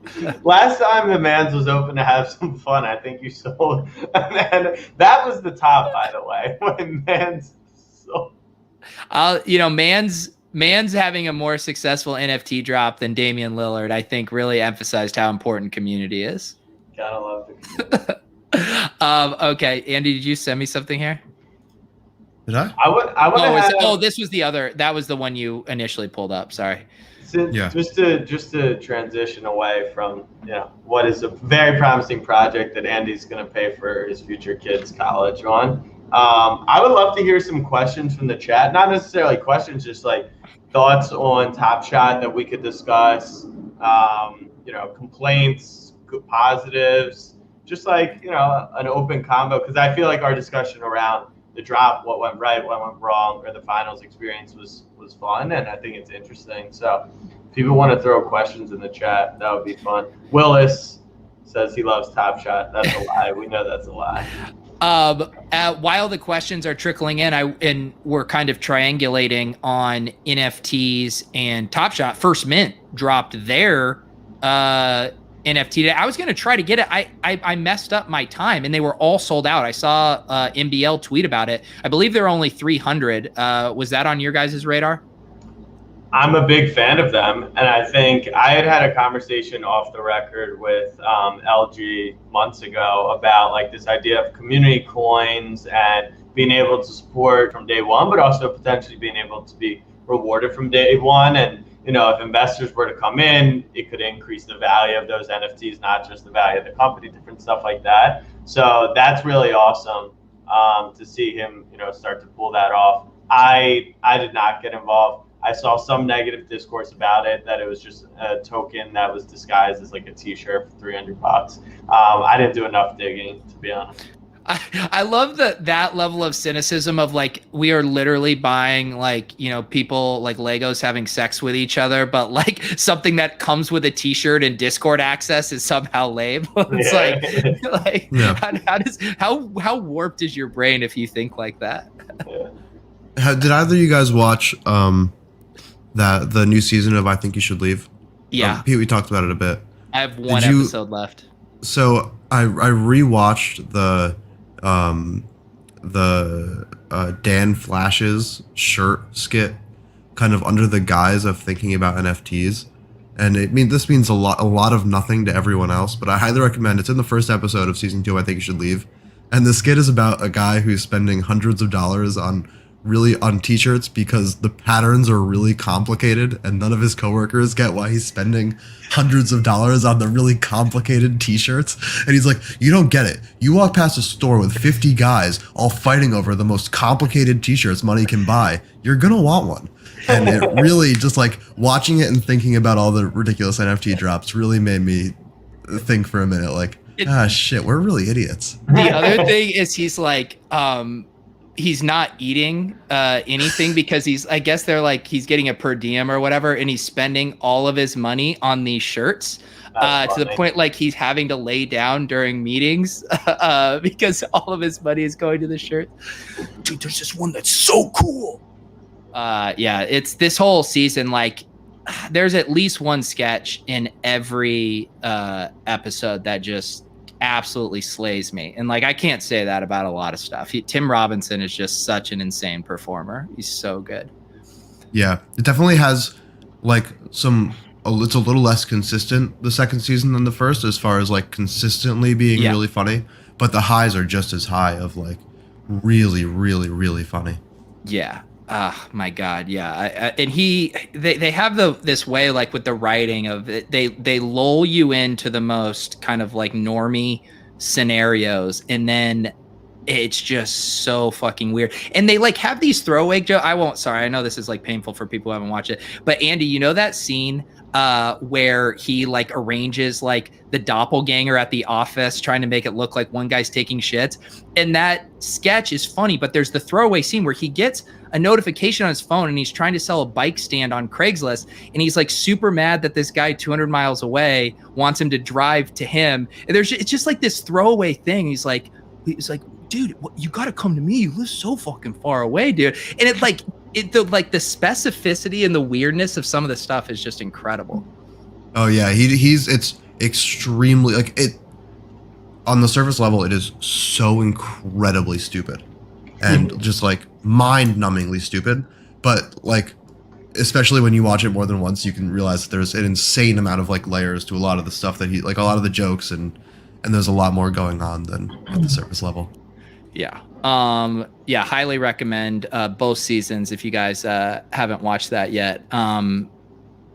Last time the Mans was open to have some fun, I think you sold. And that was the top, by the way, when Mans sold. Mans having a more successful NFT drop than Damian Lillard, I think, really emphasized how important community is. Gotta love the community. Okay, Andy, did you send me something here? Did I? This was the other. That was the one you initially pulled up. Sorry. Yeah. Just to transition away from what is a very promising project that Andy's going to pay for his future kids' college on. I would love to hear some questions from the chat. Not necessarily questions, just like thoughts on Top Shot that we could discuss. Complaints, positives, just like an open combo. Because I feel like our discussion around the drop, what went right, what went wrong, or the finals experience was fun, and I think it's interesting. So if people want to throw questions in the chat, that would be fun. Willis says he loves Top Shot. That's a lie. We know that's a lie. While the questions are trickling in, we're kind of triangulating on NFTs and Top Shot. First Mint dropped their NFT today. I was going to try to get it. I messed up my time and they were all sold out. I saw MBL tweet about it. I believe there are only 300. Was that on your guys' radar? I'm a big fan of them. And I think I had a conversation off the record with LG months ago about like this idea of community coins and being able to support from day one, but also potentially being able to be rewarded from day one. And if investors were to come in, it could increase the value of those NFTs, not just the value of the company, different stuff like that. So that's really awesome to see him, start to pull that off. I did not get involved. I saw some negative discourse about it, that it was just a token that was disguised as like a T-shirt for $300. I didn't do enough digging, to be honest. I love that level of cynicism of like we are literally buying like, you know, people like Legos having sex with each other, but like something that comes with a t-shirt and Discord access is somehow lame. It's like how warped is your brain if you think like that? Did either of you guys watch the new season of I Think You Should Leave? Yeah. Pete, we talked about it a bit. I have one episode left. So I rewatched the Dan Flash's shirt skit kind of under the guise of thinking about NFTs. And this means a lot of nothing to everyone else, but I highly recommend. It's in the first episode of season 2, I Think You Should Leave. And the skit is about a guy who's spending hundreds of dollars on t-shirts because the patterns are really complicated and none of his coworkers get why he's spending hundreds of dollars on the really complicated t-shirts. And he's like, you don't get it. You walk past a store with 50 guys all fighting over the most complicated t-shirts money can buy. You're gonna want one. And it really just like watching it and thinking about all the ridiculous NFT drops really made me think for a minute like, shit, we're really idiots. The other thing is he's like, he's not eating anything because I guess they're like, he's getting a per diem or whatever, and he's spending all of his money on these shirts to the point like he's having to lay down during meetings because all of his money is going to the shirt. Dude, there's this one that's so cool. It's this whole season, like there's at least one sketch in every episode that just absolutely slays me, and like I can't say that about a lot of stuff. Tim Robinson is just such an insane performer. He's so good. Yeah, it definitely has like it's a little less consistent the second season than the first as far as like consistently being really funny, but the highs are just as high of like really really really funny. Yeah. My God, yeah. And they have this way like with the writing of it, they lull you into the most kind of like normie scenarios, and then it's just so fucking weird. And they like have these throwaway jokes. I know this is like painful for people who haven't watched it, but Andy, you know that scene where he like arranges like the doppelganger at the office trying to make it look like one guy's taking shits, and that sketch is funny, but there's the throwaway scene where he gets a notification on his phone and he's trying to sell a bike stand on Craigslist, and he's like super mad that this guy 200 miles away wants him to drive to him, and it's just like this throwaway thing. He's like dude, you gotta come to me, you live so fucking far away, dude. And it like the specificity and the weirdness of some of the stuff is just incredible. Oh yeah, it's extremely like it on the surface level. It is so incredibly stupid and just like mind-numbingly stupid, but like especially when you watch it more than once, you can realize that there's an insane amount of like layers to a lot of the stuff that he like, a lot of the jokes, and there's a lot more going on than at the surface level. Yeah. Highly recommend both seasons if you guys haven't watched that yet.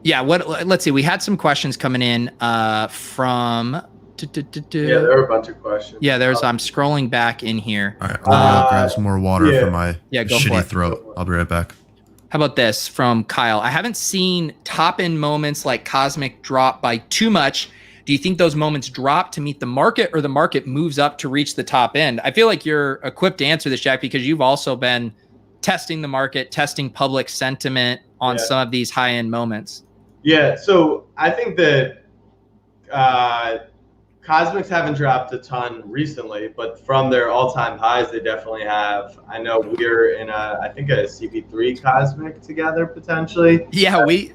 Let's see. We had some questions coming in from Yeah, there were a bunch of questions. Yeah, I'm scrolling back in here. All right, I'm gonna grab some more water for my go shitty throat. I'll be right back. How about this from Kyle? I haven't seen top-end moments like Cosmic drop by too much. Do you think those moments drop to meet the market, or the market moves up to reach the top end? I feel like you're equipped to answer this, Jack, because you've also been testing the market, testing public sentiment on some of these high-end moments. Yeah, so I think that Cosmics haven't dropped a ton recently, but from their all-time highs, they definitely have. I know we're in I think a CP3 Cosmic together potentially. Yeah, we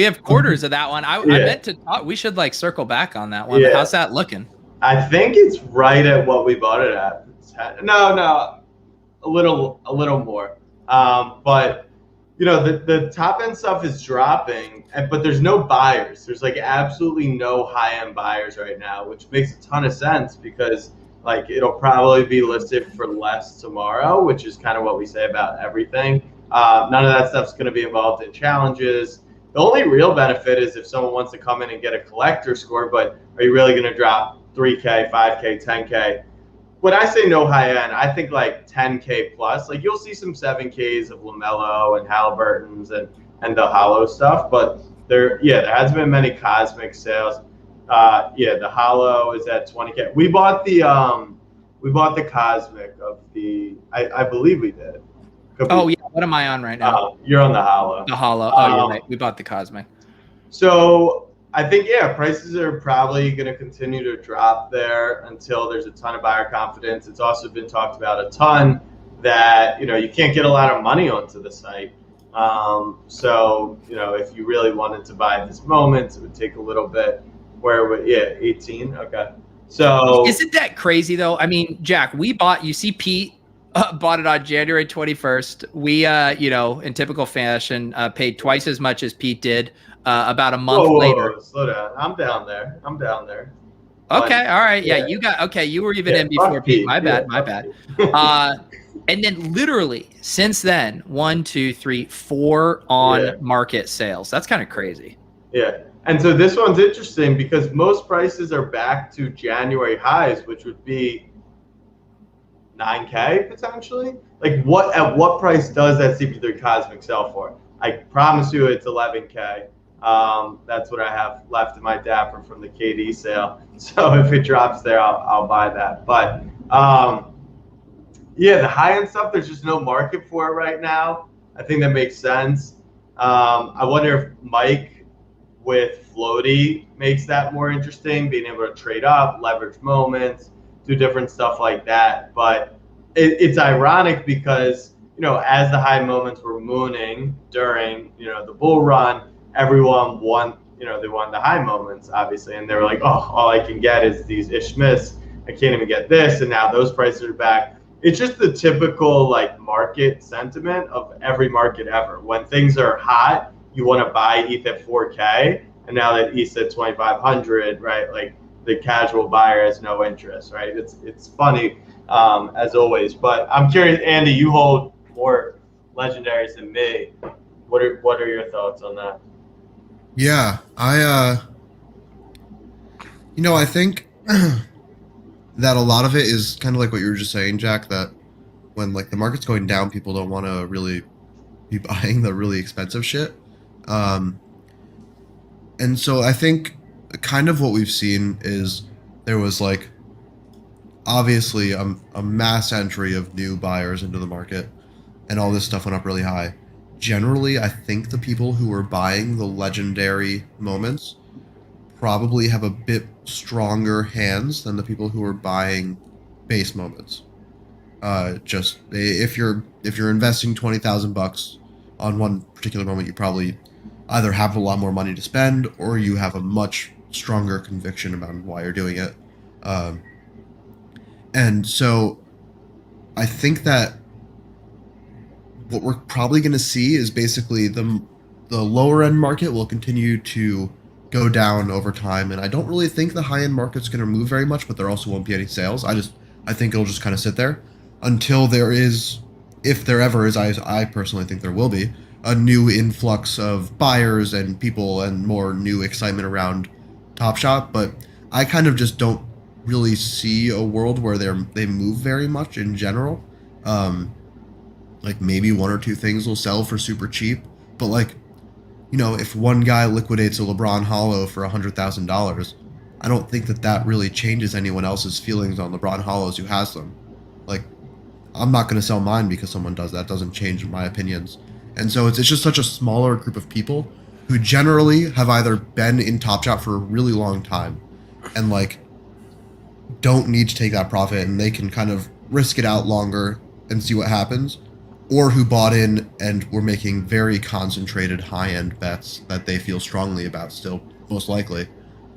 have quarters of that one. I meant to talk. We should like circle back on that one. Yeah. How's that looking? I think it's right at what we bought it at. No, a little more. But you know, the top end stuff is dropping, but there's no buyers. There's like absolutely no high end buyers right now, which makes a ton of sense because like it'll probably be listed for less tomorrow, which is kind of what we say about everything. None of that stuff's going to be involved in challenges. The only real benefit is if someone wants to come in and get a collector score, but are you really going to drop 3K, 5K, 10K? When I say no high end, I think like 10K plus. Like you'll see some 7Ks of LaMelo and Halliburton's and the hollow stuff, but there hasn't been many Cosmic sales. The hollow is at 20K. We bought the We bought the Cosmic of the. I believe we did. Oh yeah, what am I on right now? You're on the Hollow. The Hollow. Oh, you're right. We bought the Cosmic. So I think prices are probably going to continue to drop there until there's a ton of buyer confidence. It's also been talked about a ton that you can't get a lot of money onto the site. So if you really wanted to buy at this moment, it would take a little bit. 18. Okay. So isn't that crazy though? I mean, Jack, we bought. You see, Pete bought it on January 21st. We, in typical fashion, paid twice as much as Pete did about a month later. Whoa, slow down. I'm down there. Okay, all right. Yeah, you got okay. You were even in before Pete. My bad. And then literally since then, 1, 2, 3, 4 on market sales. That's kind of crazy. Yeah. And so this one's interesting because most prices are back to January highs, which would be 9K potentially. Like at what price does that CP3 Cosmic sell for? I promise you it's 11K. That's what I have left in my Dapper from the KD sale. So if it drops there, I'll buy that. But the high-end stuff, there's just no market for it right now. I think that makes sense. I wonder if Mike with Floaty makes that more interesting, being able to trade up, leverage moments, do different stuff like that. But it's ironic because, as the high moments were mooning during, the bull run, everyone won, they won the high moments, obviously. And they were like, oh, all I can get is these Ishmis. I can't even get this. And now those prices are back. It's just the typical market sentiment of every market ever. When things are hot, you want to buy ETH at 4K, and now that ETH's at 2,500, right? Like the casual buyer has no interest, right? It's funny as always. But I'm curious, Andy, you hold more legendaries than me. What are your thoughts on that? Yeah, I think that a lot of it is kind of like what you were just saying, Jack, that when the market's going down, people don't want to really be buying the really expensive shit. And so I think kind of what we've seen is there was obviously a mass entry of new buyers into the market, and all this stuff went up really high. Generally, I think the people who were buying the legendary moments probably have a bit stronger hands than the people who are buying base moments. Just if you're investing $20,000 on one particular moment, you probably either have a lot more money to spend or you have a much stronger conviction about why you're doing it. And so I think that what we're probably going to see is basically the lower end market will continue to go down over time. And I don't really think the high end market's going to move very much, but there also won't be any sales. I think it'll just kind of sit there until there is, if there ever is, I personally think there will be, a new influx of buyers and people and more new excitement around Top Shot. But I kind of just don't really see a world where they move very much in general. Maybe 1 or 2 things will sell for super cheap, but if one guy liquidates a LeBron Hollow for $100,000, I don't think that really changes anyone else's feelings on LeBron Hollows who has them. I'm not going to sell mine because someone does that. Doesn't change my opinions. And so it's just such a smaller group of people who generally have either been in Top Shot for a really long time and don't need to take that profit, and they can kind of risk it out longer and see what happens, or who bought in and were making very concentrated high-end bets that they feel strongly about still, most likely.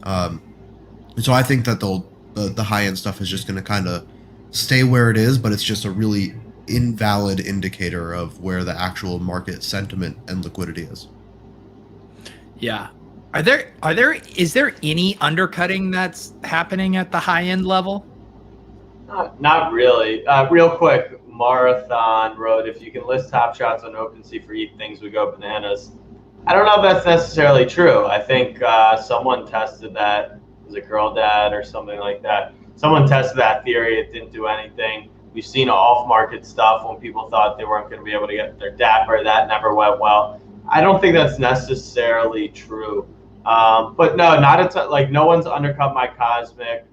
So I think that the high-end stuff is just going to kind of stay where it is, but it's just a really invalid indicator of where the actual market sentiment and liquidity is. Yeah. Is there any undercutting that's happening at the high-end level? Not really. Real quick, Marathon wrote, if you can list Top Shots on OpenSea for ETH, things would go bananas. I don't know if that's necessarily true. I think someone tested that. Was it Girl Dad or something like that? Someone tested that theory. It didn't do anything. We've seen off-market stuff when people thought they weren't going to be able to get their Dapper. That never went well. I don't think that's necessarily true. But no, not no one's undercut my Cosmic.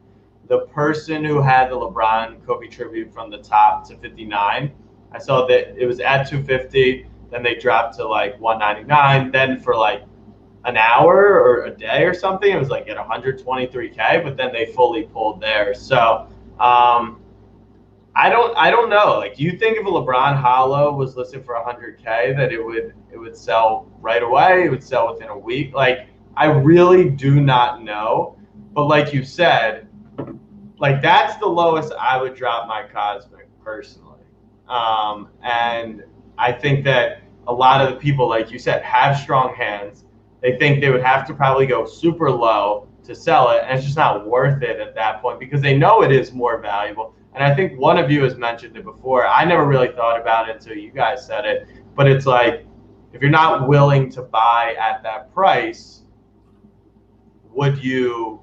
the person who had the LeBron Kobe tribute from the top to 59, I saw that it was at 250, then they dropped to like 199, then for like an hour or a day or something, it was like at 123K, but then they fully pulled theirs. So I don't know. Like, do you think if a LeBron Hollow was listed for 100K that it would sell right away? It would sell within a week? Like, I really do not know. But like you said, like that's the lowest I would drop my Cosmic personally. And I think that a lot of the people, like you said, have strong hands. They think they would have to probably go super low to sell it, and it's just not worth it at that point because they know it is more valuable. And I think one of you has mentioned it before. I never really thought about it until you guys said it, but it's like, if you're not willing to buy at that price, would you,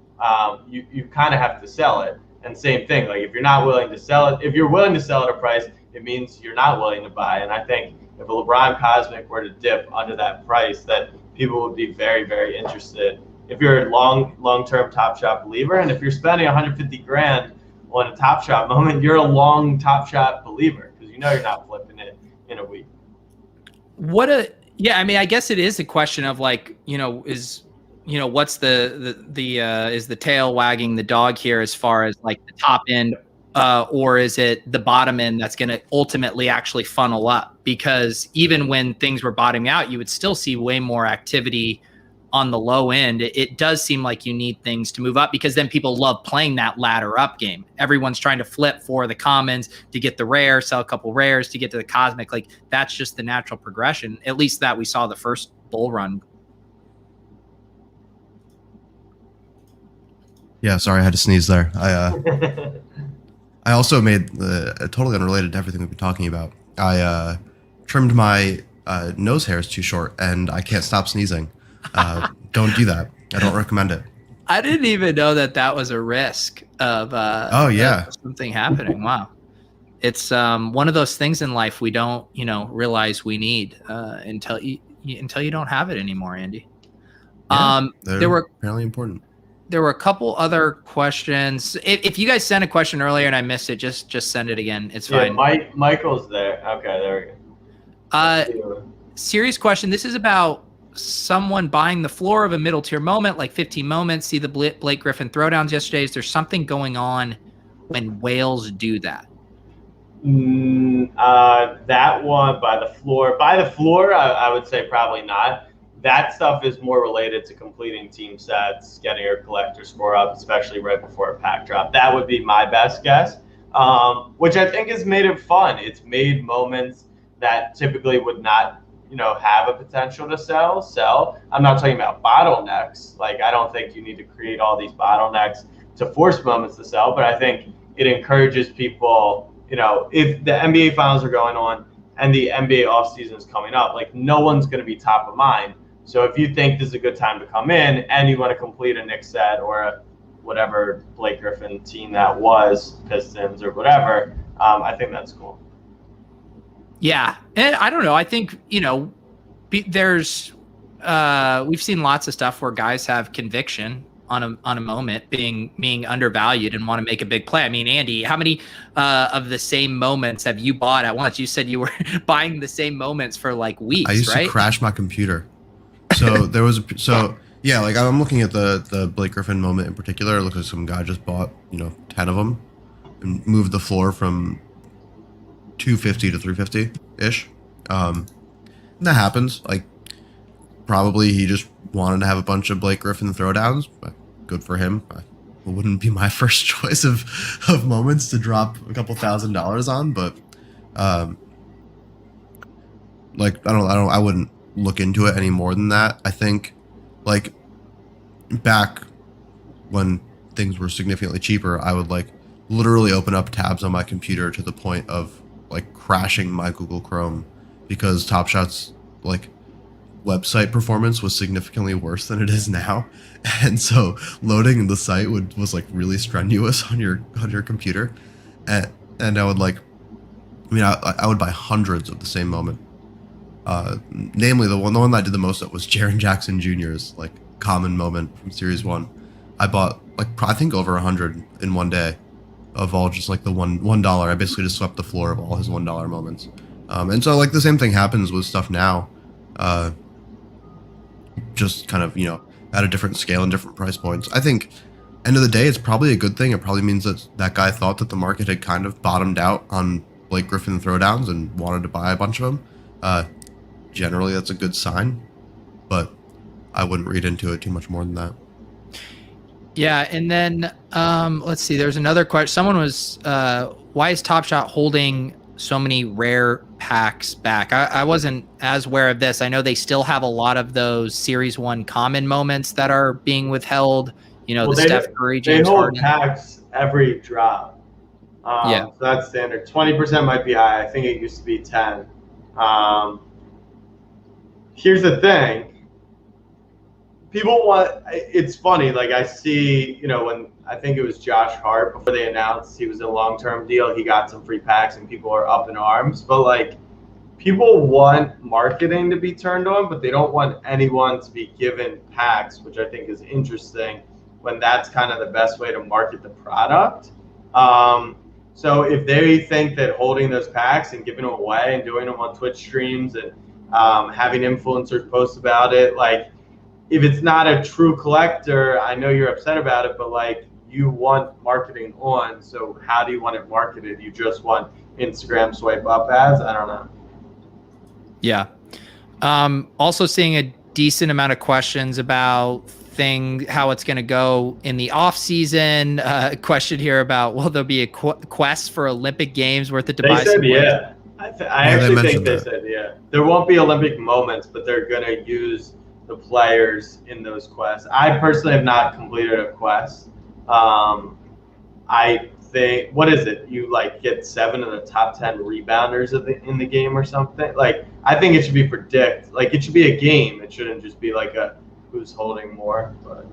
you kind of have to sell it. And same thing, like if you're not willing to sell it, if you're willing to sell at a price, it means you're not willing to buy. And I think if a LeBron Cosmic were to dip under that price, that people would be very, very interested. If you're a long-term Top Shot believer, and if you're spending 150 grand on a Top Shot moment, you're a long Top Shot believer because you know you're not flipping it in a week. I mean, I guess it is a question of like, what's is the tail wagging the dog here as far as like the top end, or is it the bottom end that's going to ultimately actually funnel up? Because even when things were bottoming out, you would still see way more activity on the low end. It does seem like you need things to move up because then people love playing that ladder up game. Everyone's trying to flip for the commons to get the rare, sell a couple rares to get to the Cosmic. Like that's just the natural progression, at least that we saw the first bull run. Yeah, sorry, I had to sneeze there. I also made totally unrelated to everything we've been talking about. I trimmed my nose hairs too short, and I can't stop sneezing. Don't do that. I don't recommend it. I didn't even know that was a risk of something happening. Wow. It's one of those things in life we don't realize we need until you don't have it anymore, Andy. Yeah, there were apparently important. There were a couple other questions. If you guys sent a question earlier and I missed it, just send it again. It's fine. Michael's there. Okay, there we go. Serious question. This is about someone buying the floor of a middle tier moment, like 15 moments. See the Blake Griffin throwdowns yesterday. Is there something going on when whales do that? That one by the floor. I would say probably not. That stuff is more related to completing team sets, getting your collector score up, especially right before a pack drop. That would be my best guess, which I think has made it fun. It's made moments that typically would not, have a potential to sell. I'm not talking about bottlenecks. Like, I don't think you need to create all these bottlenecks to force moments to sell, but I think it encourages people, if the NBA finals are going on and the NBA offseason is coming up, like no one's going to be top of mind. So if you think this is a good time to come in and you want to complete a Knicks set or a whatever Blake Griffin team that was, Pistons or whatever, I think that's cool. Yeah. And I don't know. I think, there's we've seen lots of stuff where guys have conviction on a moment being undervalued and want to make a big play. I mean, Andy, how many of the same moments have you bought at once? You said you were buying the same moments for like weeks, I used right? to crash my computer. So there was like I'm looking at the Blake Griffin moment in particular. It looks like some guy just bought 10 of them and moved the floor from 250 to 350 ish. That happens. Like probably he just wanted to have a bunch of Blake Griffin throwdowns. But good for him. It wouldn't be my first choice of moments to drop a couple $1,000s on, but I wouldn't look into it any more than that. I think like back when things were significantly cheaper, I would like literally open up tabs on my computer to the point of like crashing my Google Chrome because Top Shot's like website performance was significantly worse than it is now, and so loading the site was like really strenuous on your computer, and I would I would buy hundreds of the same moment. Namely, the one that I did the most of was Jaren Jackson Jr.'s like common moment from Series 1. I bought like I think over 100 in one day of all just like the $1. I basically just swept the floor of all his $1 moments. And so like the same thing happens with stuff now, just kind of, at a different scale and different price points. I think end of the day, it's probably a good thing. It probably means that that guy thought that the market had kind of bottomed out on Blake Griffin throwdowns and wanted to buy a bunch of them. Generally, that's a good sign, but I wouldn't read into it too much more than that. Yeah, and then let's see. There's another question. Someone was, why is Top Shot holding so many rare packs back? I wasn't as aware of this. I know they still have a lot of those Series 1 common moments that are being withheld. The Steph Curry, James Harden. They hold packs every drop. So that's standard. 20% might be high. I think it used to be 10. Here's the thing. People want, it's funny, like I see, when I think it was Josh Hart, before they announced he was in a long-term deal, he got some free packs and people are up in arms. But like, people want marketing to be turned on, but they don't want anyone to be given packs, which I think is interesting when that's kind of the best way to market the product. So if they think that holding those packs and giving them away and doing them on Twitch streams and having influencers post about it, like, if it's not a true collector, I know you're upset about it, but like, you want marketing on. So how do you want it marketed? You just want Instagram swipe up ads? I don't know. Yeah. Also seeing a decent amount of questions about how it's going to go in the off season. Question here about, will there be a quest for Olympic Games worth of device? They said, yeah. I actually think they said, yeah. There won't be Olympic moments, but they're going to use the players in those quests. I personally have not completed a quest. I think, what is it? You like get 7 of the top 10 rebounders in the game or something. Like, I think it should be like it should be a game. It shouldn't just be like a who's holding more. But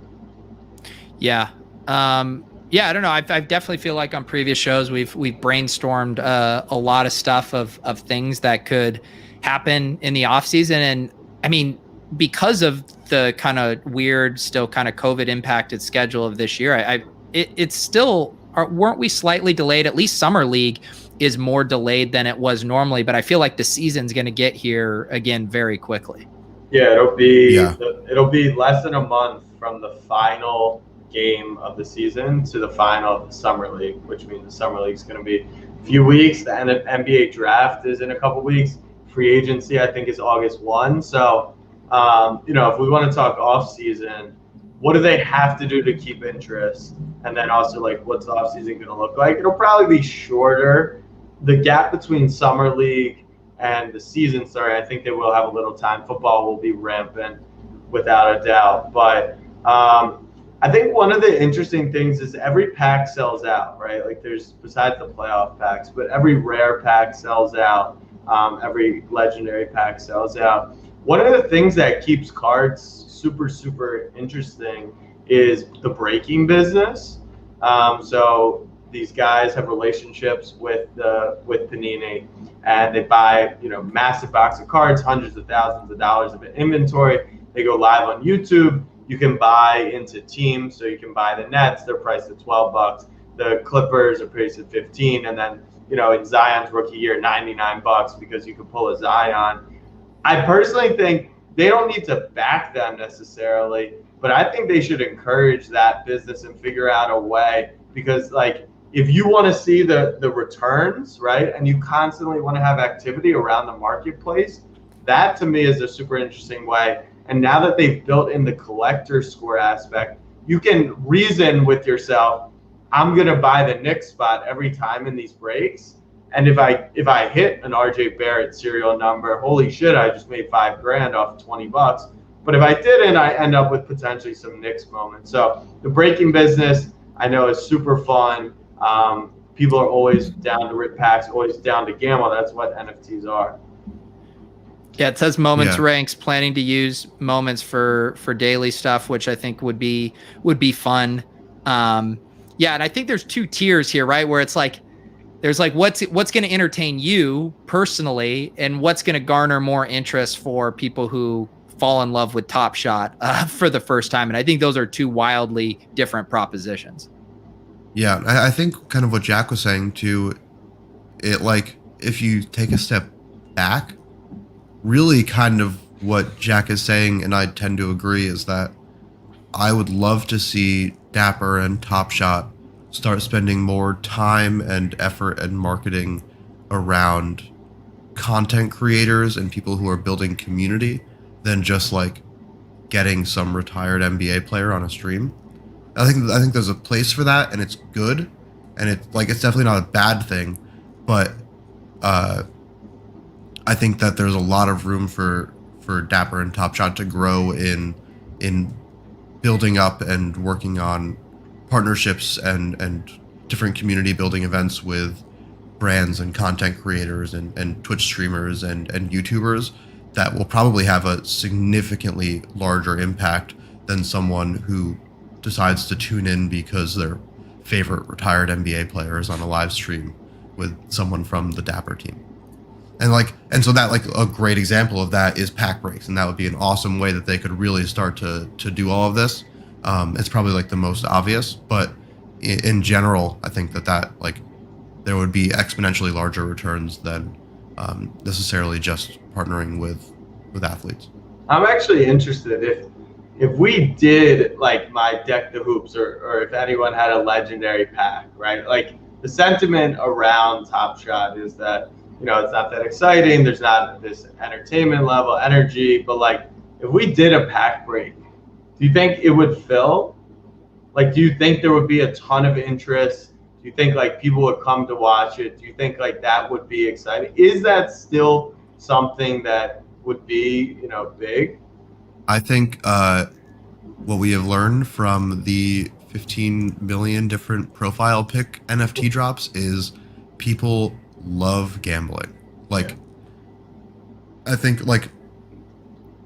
yeah, I don't know. I definitely feel like on previous shows we've brainstormed a lot of stuff of things that could happen in the off season, and I mean, because of the kind of weird, still kind of COVID impacted schedule of this year, it's still, weren't we slightly delayed? At least Summer League is more delayed than it was normally, but I feel like the season's going to get here again very quickly. Yeah, it'll be less than a month from the final game of the season to the final of the Summer League, which means the Summer League is going to be a few weeks. The NBA draft is in a couple weeks. Free agency, I think, is August 1. So, if we want to talk off season, what do they have to do to keep interest? And then also, like, what's the off season going to look like? It'll probably be shorter. The gap between Summer League and the season, I think they will have a little time. Football will be rampant without a doubt. But I think one of the interesting things is every pack sells out, right? Like, there's, besides the playoff packs, but every rare pack sells out. Every legendary pack sells out. One of the things that keeps cards super, super interesting is the breaking business. So these guys have relationships with Panini, and they buy, massive box of cards, hundreds of thousands of dollars of inventory. They go live on YouTube. You can buy into teams, so you can buy the Nets. They're priced at $12. The Clippers are priced at $15, and then in Zion's rookie year, $99 because you could pull a Zion. I personally think they don't need to back them necessarily, but I think they should encourage that business and figure out a way, because like, if you want to see the returns, right, and you constantly want to have activity around the marketplace, that to me is a super interesting way. And now that they've built in the collector score aspect, you can reason with yourself, I'm going to buy the Knicks spot every time in these breaks. And if I hit an RJ Barrett serial number, holy shit, I just made $5,000 off $20. But if I didn't, I end up with potentially some Knicks moments. So the breaking business, I know, is super fun. People are always down to rip packs, always down to gamble. That's what NFTs are. Yeah, it says Moments Ranks planning to use Moments for daily stuff, which I think would be fun. And I think there's 2 tiers here, right? Where it's like, there's like what's going to entertain you personally, and what's going to garner more interest for people who fall in love with Top Shot for the first time. And I think those are two wildly different propositions. Yeah, I think kind of what Jack was saying too, it like if you take a step back, really kind of what Jack is saying, and I tend to agree, is that I would love to see Dapper and Top Shot start spending more time and effort and marketing around content creators and people who are building community than just like getting some retired NBA player on a stream. I think there's a place for that, and it's good, and it's definitely not a bad thing, but I think that there's a lot of room for Dapper and Top Shot to grow in building up and working on partnerships and different community building events with brands and content creators and Twitch streamers and YouTubers that will probably have a significantly larger impact than someone who decides to tune in because their favorite retired NBA player is on a live stream with someone from the Dapper team. And so that, like, a great example of that is pack breaks, and that would be an awesome way that they could really start to do all of this. It's probably like the most obvious, but in general, I think that like there would be exponentially larger returns than necessarily just partnering with athletes. I'm actually interested if we did like my Deck the Hoops or if anyone had a legendary pack, right? Like the sentiment around Top Shot is that, you know, it's not that exciting. There's not this entertainment level energy, but like if we did a pack break, do you think it would fill? Like, do you think there would be a ton of interest? Do you think like people would come to watch it? Do you think like that would be exciting? Is that still something that would be, you know, big? I think what we have learned from the 15 million different profile pick NFT drops is people love gambling. Like, yeah. I think like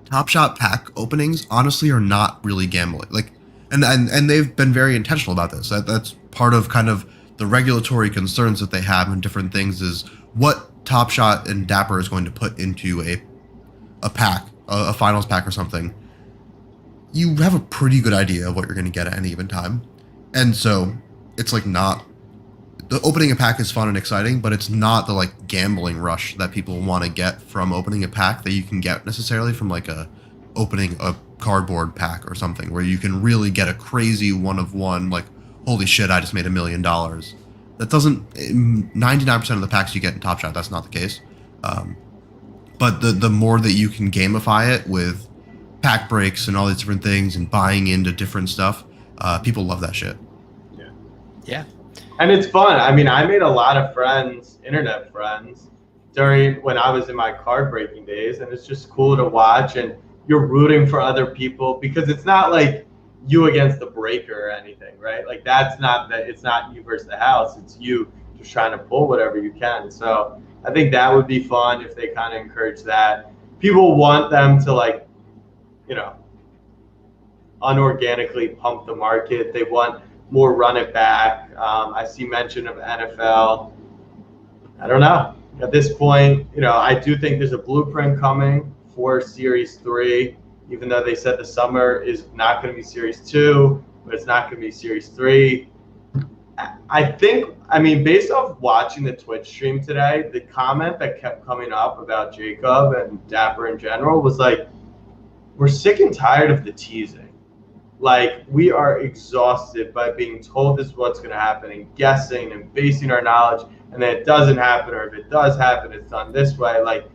Top Shot pack openings honestly are not really gambling. Like, and they've been very intentional about this. That's part of kind of the regulatory concerns that they have and different things is what Top Shot and Dapper is going to put into a pack, a finals pack or something. You have a pretty good idea of what you're going to get at any given time. And so it's like not, the opening a pack is fun and exciting, but it's not the like gambling rush that people want to get from opening a pack that you can get necessarily from like opening a cardboard pack or something where you can really get a crazy one of one, like, holy shit, I just made $1 million. That doesn't, 99% of the packs you get in Top Shot, that's not the case. But the more that you can gamify it with pack breaks and all these different things and buying into different stuff, people love that shit. Yeah. And it's fun. I mean, I made a lot of friends, internet friends, when I was in my card breaking days, and it's just cool to watch, and you're rooting for other people because it's not like you against the breaker or anything, right? Like it's not you versus the house. It's you just trying to pull whatever you can. So I think that would be fun if they kind of encourage that. People want them to, like, you know, unorganically pump the market. They want more run it back. I see mention of NFL. I don't know. At this point, you know, I do think there's a blueprint coming for Series 3, even though they said the summer is not going to be Series 2, but it's not going to be Series 3. I think, I mean, based off watching the Twitch stream today, the comment that kept coming up about Jacob and Dapper in general was like, we're sick and tired of the teasing. Like, we are exhausted by being told this is what's going to happen and guessing and basing our knowledge, and then it doesn't happen, or if it does happen, it's done this way. Like,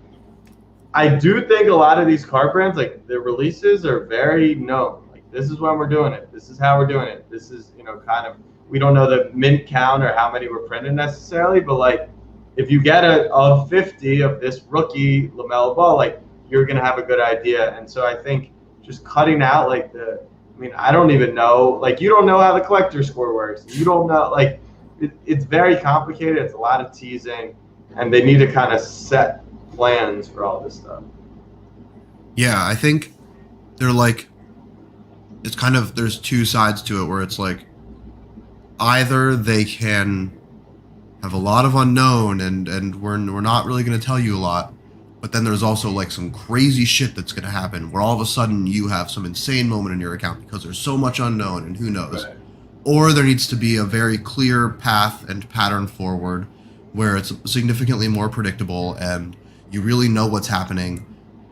I do think a lot of these card brands, like, their releases are very known. Like, this is when we're doing it. This is how we're doing it. This is, you know, kind of, we don't know the mint count or how many were printed necessarily, but, like, if you get a 50 of this rookie LaMelo Ball, like, you're going to have a good idea. And so I think just cutting out, like, I mean, I don't even know, like, you don't know how the collector score works. You don't know, like, it's very complicated. It's a lot of teasing, and they need to kind of set plans for all this stuff. Yeah, I think they're like, it's kind of, there's two sides to it where it's like, either they can have a lot of unknown and we're not really going to tell you a lot, but then there's also like some crazy shit that's going to happen where all of a sudden you have some insane moment in your account because there's so much unknown and who knows. Right. Or there needs to be a very clear path and pattern forward where it's significantly more predictable and you really know what's happening.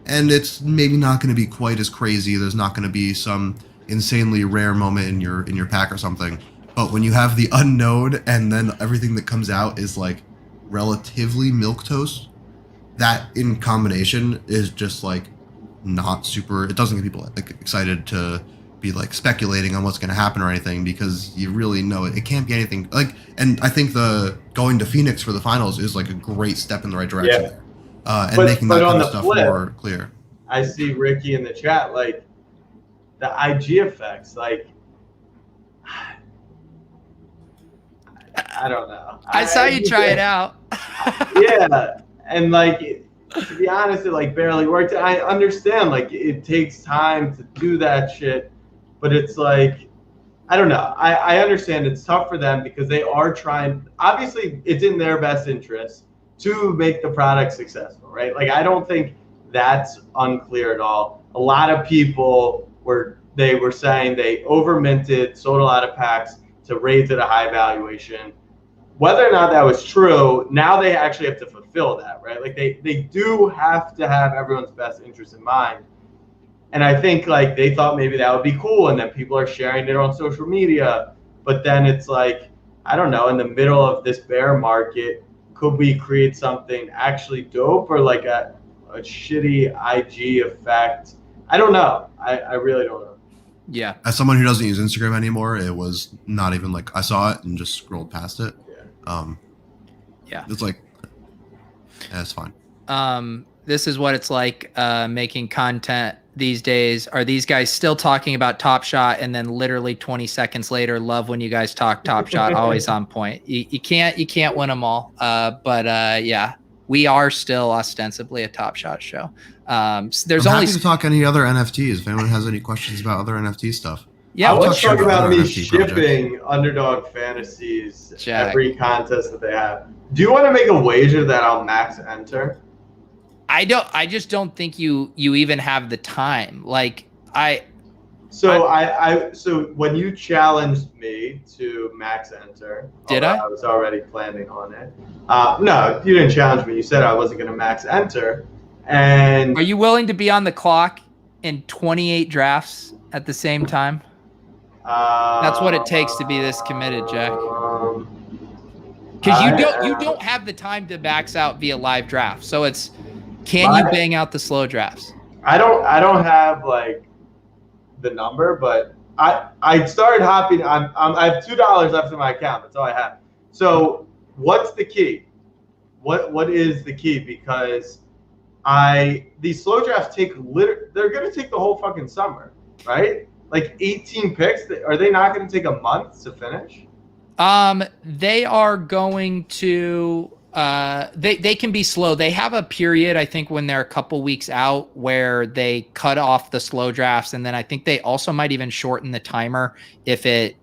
And it's maybe not going to be quite as crazy. There's not going to be some insanely rare moment in your pack or something. But when you have the unknown and then everything that comes out is like relatively milquetoast, that in combination is just like not super. It doesn't get people like excited to be like speculating on what's going to happen or anything because you really know it can't be anything like. And I think the going to Phoenix for the finals is like a great step in the right direction there, and making that kind of stuff more clear. I see Ricky in the chat like the IG effects, like I don't know. I saw you try it out. Yeah, and like to be honest, it like barely worked. I understand like it takes time to do that shit, but it's like I don't know. I understand it's tough for them because they are trying. Obviously, it's in their best interest to make the product successful, right? Like I don't think that's unclear at all. A lot of people were saying they over minted, sold a lot of packs to raise at a high valuation. Whether or not that was true, now they actually have to fulfill that, right? Like they do have to have everyone's best interest in mind. And I think like they thought maybe that would be cool and then people are sharing it on social media. But then it's like, I don't know, in the middle of this bear market, could we create something actually dope or like a shitty IG effect? I don't know. I really don't know. Yeah. As someone who doesn't use Instagram anymore, it was not even like I saw it and just scrolled past it. Yeah. It's like, yeah, it's fine. This is what it's like making content these days. Are these guys still talking about Top Shot and then literally 20 seconds later, love when you guys talk Top Shot, always on point. You can't win them all. But yeah, we are still ostensibly a Top Shot show. There's I'm only happy to talk any other NFTs if anyone has any questions about other NFT stuff. Yeah, let's talk about me NFT shipping Underdog Fantasies Jack. every contest that they have. Do you want to make a wager that I'll max enter? I just don't think you even have the time. Like So when you challenged me to max enter, did I? I was already planning on it. No, you didn't challenge me. You said I wasn't going to max enter. And are you willing to be on the clock in 28 drafts at the same time? That's what it takes to be this committed, Jack. Because you don't have the time to max out via live draft. So it's can you bang out the slow drafts? I don't have like the number, but I started hopping. I have $2 left in my account. That's all I have. So what's the key? What is the key? Because these slow drafts they're gonna take the whole fucking summer, right? Like 18 picks. Are they not going to take a month to finish? They are going to. They can be slow. They have a period, I think, when they're a couple weeks out where they cut off the slow drafts, and then I think they also might even shorten the timer if it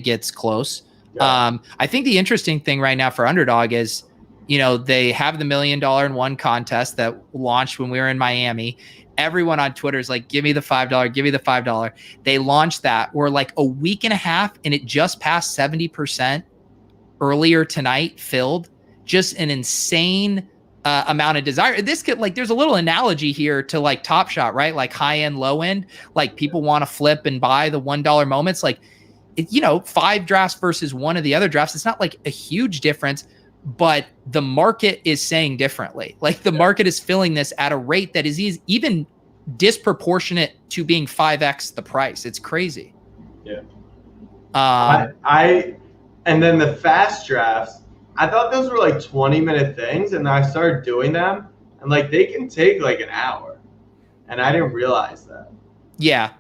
gets close. Yeah. I think the interesting thing right now for Underdog is, they have the $1 Million in One contest that launched when we were in Miami. Everyone on Twitter is like, give me the $5, give me the $5. They launched that. We're like a week and a half and it just passed 70% earlier tonight filled. Just an insane amount of desire. This could there's a little analogy here to like Top Shot, right? Like high end, low end, like people want to flip and buy the $1 moments. Like, 5 drafts versus one of the other drafts. It's not like a huge difference, but the market is saying differently. Like the market is filling this at a rate that is even disproportionate to being 5x the price. It's crazy. Yeah. And then the fast drafts, I thought those were like 20-minute things, and I started doing them, and like they can take like an hour, and I didn't realize that. Yeah,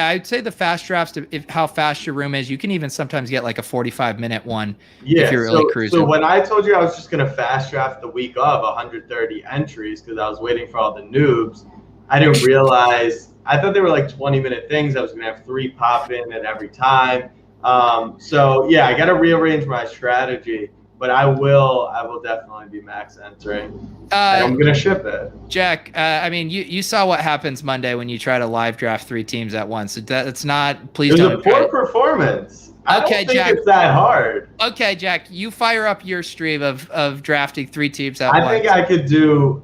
I'd say the fast drafts, if how fast your room is, you can even sometimes get like a 45-minute one if you're really cruising. So when I told you I was just going to fast draft the week of 130 entries because I was waiting for all the noobs, I didn't realize. I thought they were like 20-minute things. I was going to have 3 pop in at every time. So, yeah, I got to rearrange my strategy. but I will definitely be max entering. And I'm gonna ship it. Jack, I mean, you saw what happens Monday when you try to live draft 3 teams at once. It's not. Please It was don't. a poor performance. I don't think Jack. it's that hard. Okay, Jack, you fire up your stream of drafting 3 teams at once. I think I could do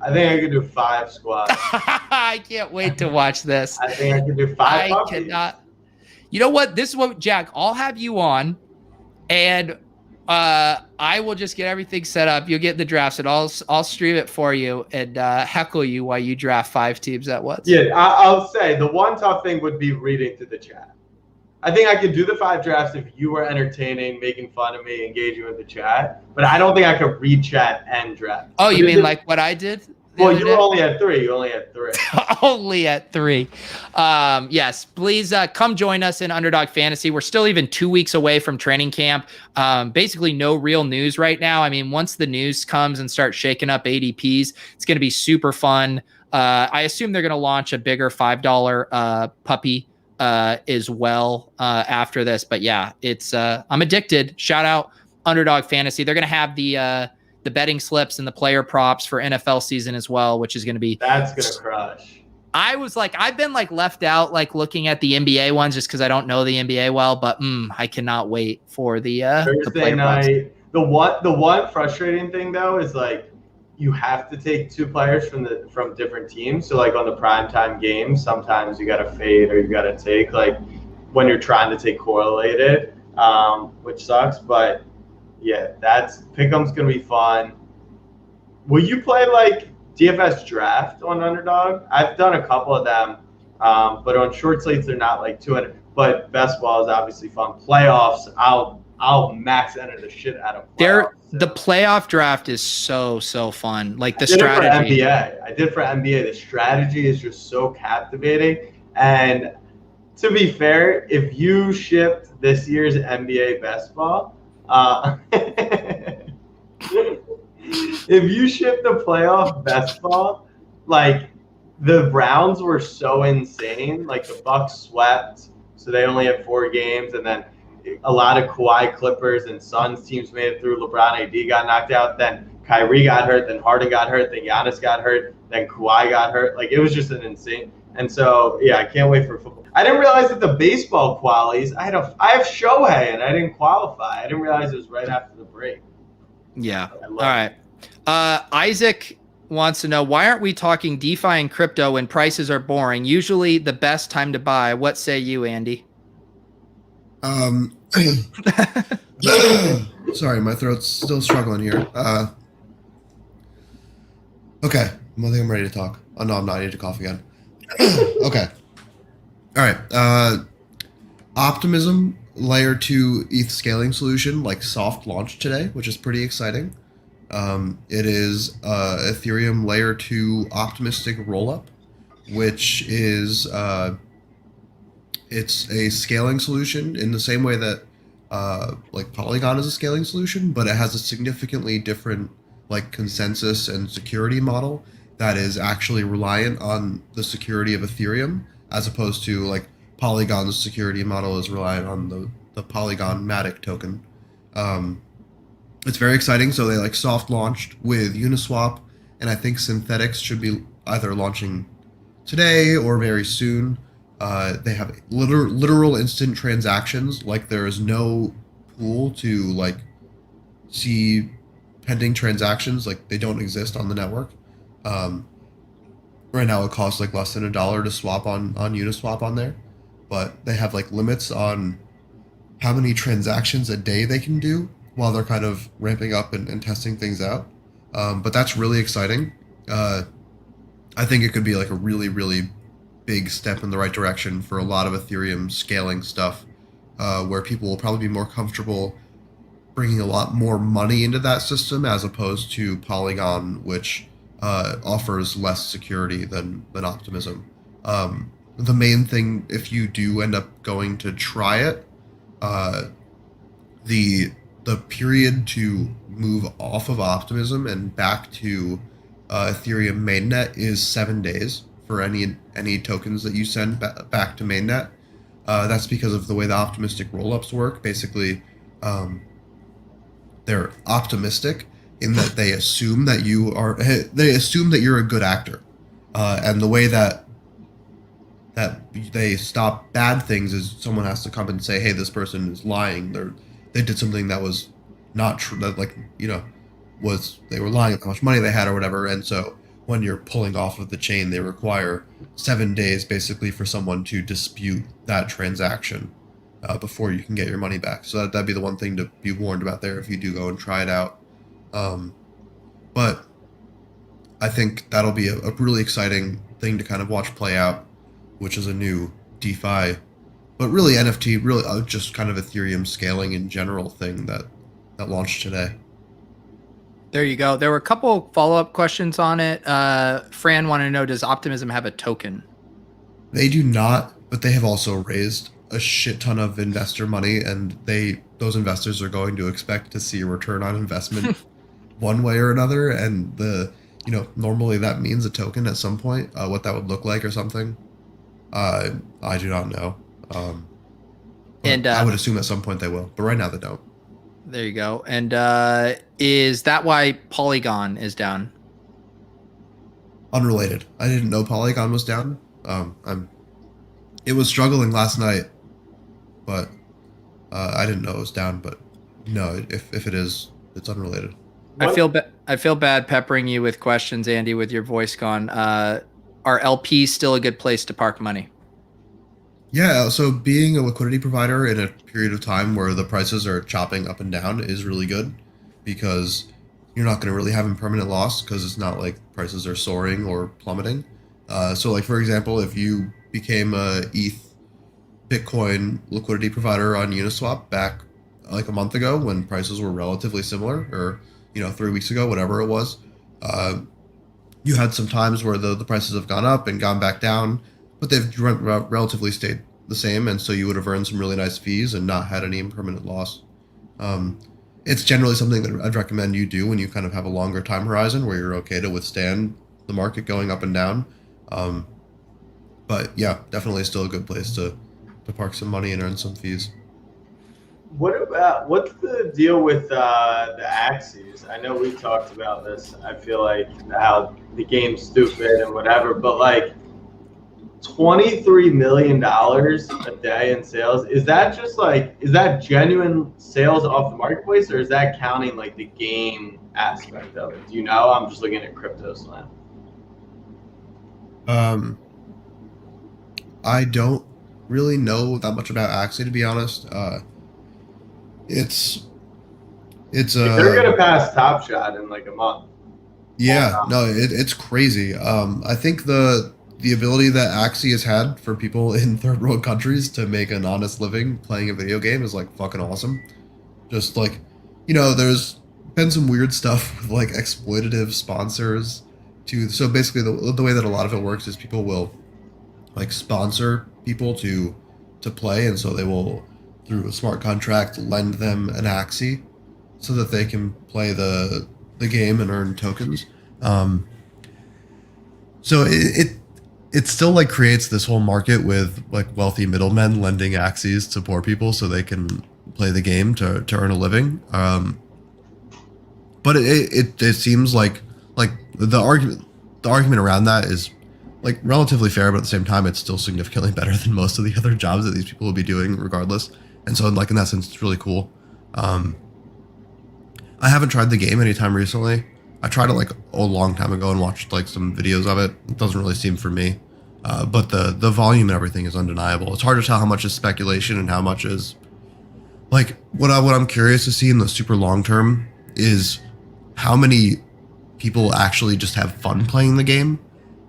5 squads. I can't wait to watch this. I think I could do 5 I puppies. cannot. You know what? This is what, Jack, I'll have you on, and I will just get everything set up. You'll get the drafts, and I'll stream it for you and heckle you while you draft 5 teams at once. Yeah, I'll say the one tough thing would be reading to the chat. I think I could do the 5 drafts if you were entertaining, making fun of me, engaging with the chat. But I don't think I could read chat and draft. Oh, you mean like what I did? Well, you only had 3. You only had 3. Only at 3. Yes, please come join us in Underdog Fantasy. We're still even 2 weeks away from training camp. Basically, no real news right now. I mean, once the news comes and starts shaking up ADPs, it's going to be super fun. I assume they're going to launch a bigger $5 puppy as well after this. But yeah, it's I'm addicted. Shout out Underdog Fantasy. They're going to have the betting slips and the player props for NFL season as well, which is going to be that's going to crush. I've been like left out, like looking at the NBA ones just because I don't know the NBA well, but I cannot wait for the Thursday night. The one frustrating thing though is like you have to take 2 players from different teams. So like on the primetime games, sometimes you got to fade or you got to take like when you're trying to take correlated, which sucks. But yeah, Pick'em's gonna be fun. Will you play like DFS draft on Underdog? I've done a couple of them, but on short slates they're not like 200. But best ball is obviously fun. Playoffs, I'll max enter the shit out of playoffs. The playoff draft is so fun. Like the strategy. I did for NBA. The strategy is just so captivating. And to be fair, if you shipped this year's NBA best ball, if you shipped the playoff best ball, like the Browns were so insane. Like the Bucks swept, so they only had 4 games, and then a lot of Kawhi Clippers and Suns teams made it through. LeBron AD got knocked out. Then Kyrie got hurt. Then Harden got hurt. Then Giannis got hurt. Then Kawhi got hurt. Like it was just an insane. And so yeah, I can't wait for football. I didn't realize that the baseball qualies. I have Shohei and I didn't qualify. I didn't realize it was right after the break. Yeah. All right. Isaac wants to know, why aren't we talking DeFi and crypto when prices are boring? Usually the best time to buy. What say you, Andy? Sorry, my throat's still struggling here. Okay, I think I'm ready to talk. Oh no, I'm not. I need to cough again. Okay. All right. Optimism layer 2 ETH scaling solution like soft launched today, which is pretty exciting. It is Ethereum layer 2 optimistic rollup, which is it's a scaling solution in the same way that like Polygon is a scaling solution, but it has a significantly different like consensus and security model that is actually reliant on the security of Ethereum, as opposed to like Polygon's security model is reliant on the Polygon Matic token. It's very exciting. So they like soft launched with Uniswap, and I think Synthetics should be either launching today or very soon. They have literal instant transactions. Like there is no pool to like see pending transactions. Like they don't exist on the network. Right now it costs like less than $1 to swap on Uniswap on there, but they have like limits on how many transactions a day they can do while they're kind of ramping up and testing things out. But that's really exciting. I think it could be like a really, really big step in the right direction for a lot of Ethereum scaling stuff, where people will probably be more comfortable bringing a lot more money into that system as opposed to Polygon, which offers less security than Optimism. The main thing, if you do end up going to try it, the period to move off of Optimism and back to Ethereum mainnet is 7 days for any tokens that you send back to mainnet. That's because of the way the optimistic rollups work. Basically, they're optimistic in that they assume that you're a good actor, and the way that they stop bad things is someone has to come and say, hey, this person is lying. They did something that was not true. That, like, they were lying about how much money they had or whatever. And so when you're pulling off of the chain, they require 7 days basically for someone to dispute that transaction before you can get your money back. So that'd be the one thing to be warned about there if you do go and try it out. But I think that'll be a really exciting thing to kind of watch play out, which is a new DeFi, but really NFT, really just kind of Ethereum scaling in general thing that launched today. There you go. There were a couple follow-up questions on it. Fran wanted to know, does Optimism have a token? They do not, but they have also raised a shit ton of investor money, and those investors are going to expect to see a return on investment one way or another. And normally that means a token at some point. What that would look like or something, I do not know. And I would assume at some point they will, but right now they don't. There you go. And is that why Polygon is down? Unrelated. I didn't know Polygon was down. It was struggling last night, but I didn't know it was down. But no, if it is, it's unrelated. I feel bad peppering you with questions, Andy, with your voice gone. Are LPs still a good place to park money? Yeah, so being a liquidity provider in a period of time where the prices are chopping up and down is really good, because you're not going to really have impermanent loss, because it's not like prices are soaring or plummeting. So like, for example, if you became a ETH Bitcoin liquidity provider on Uniswap back like a month ago when prices were relatively similar, or 3 weeks ago, whatever it was, you had some times where the prices have gone up and gone back down, but they've relatively stayed the same, and so you would have earned some really nice fees and not had any impermanent loss. It's generally something that I'd recommend you do when you kind of have a longer time horizon where you're okay to withstand the market going up and down. But yeah, definitely still a good place to park some money and earn some fees. What's the deal with the Axies? I know we talked about this. I feel like how the game's stupid and whatever, but like $23 million a day in sales. Is that genuine sales off the marketplace, or is that counting like the game aspect of it? Do you know? I'm just looking at Crypto Slam. I don't really know that much about Axie, to be honest. It's they're gonna pass Top Shot in like a month. Yeah, no, it's crazy. I think the ability that Axie has had for people in third world countries to make an honest living playing a video game is like fucking awesome. Just like, there's been some weird stuff with like exploitative sponsors too. So basically the way that a lot of it works is people will like sponsor people to play, and so they will, through a smart contract, lend them an Axie so that they can play the game and earn tokens. So it still like creates this whole market with like wealthy middlemen lending Axies to poor people so they can play the game to earn a living. But it seems like the argument around that is like relatively fair, but at the same time it's still significantly better than most of the other jobs that these people will be doing regardless. And so like in that sense, it's really cool. I haven't tried the game anytime recently. I tried it like a long time ago and watched like some videos of it. It doesn't really seem for me. But the volume and everything is undeniable. It's hard to tell how much is speculation and how much is like what I'm curious to see in the super long term is how many people actually just have fun playing the game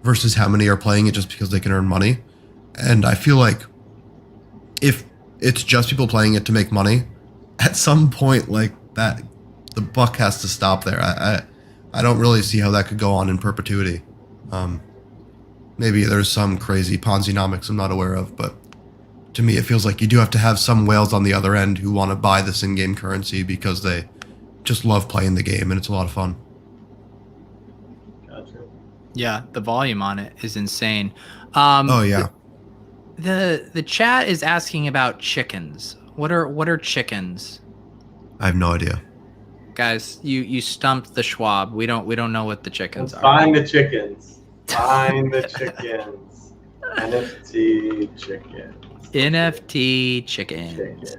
versus how many are playing it just because they can earn money. And I feel like if it's just people playing it to make money, at some point like that, the buck has to stop there. I don't really see how that could go on in perpetuity. Maybe there's some crazy Ponzi-nomics I'm not aware of, but to me it feels like you do have to have some whales on the other end who want to buy this in-game currency because they just love playing the game and it's a lot of fun. Gotcha. Yeah, the volume on it is insane. Oh yeah. The chat is asking about chickens. What are chickens? I have no idea. guys. You stumped the Schwab. We don't know what the chickens Let's are. find the chickens. Find the chickens. NFT chickens. NFT chickens. Chickens.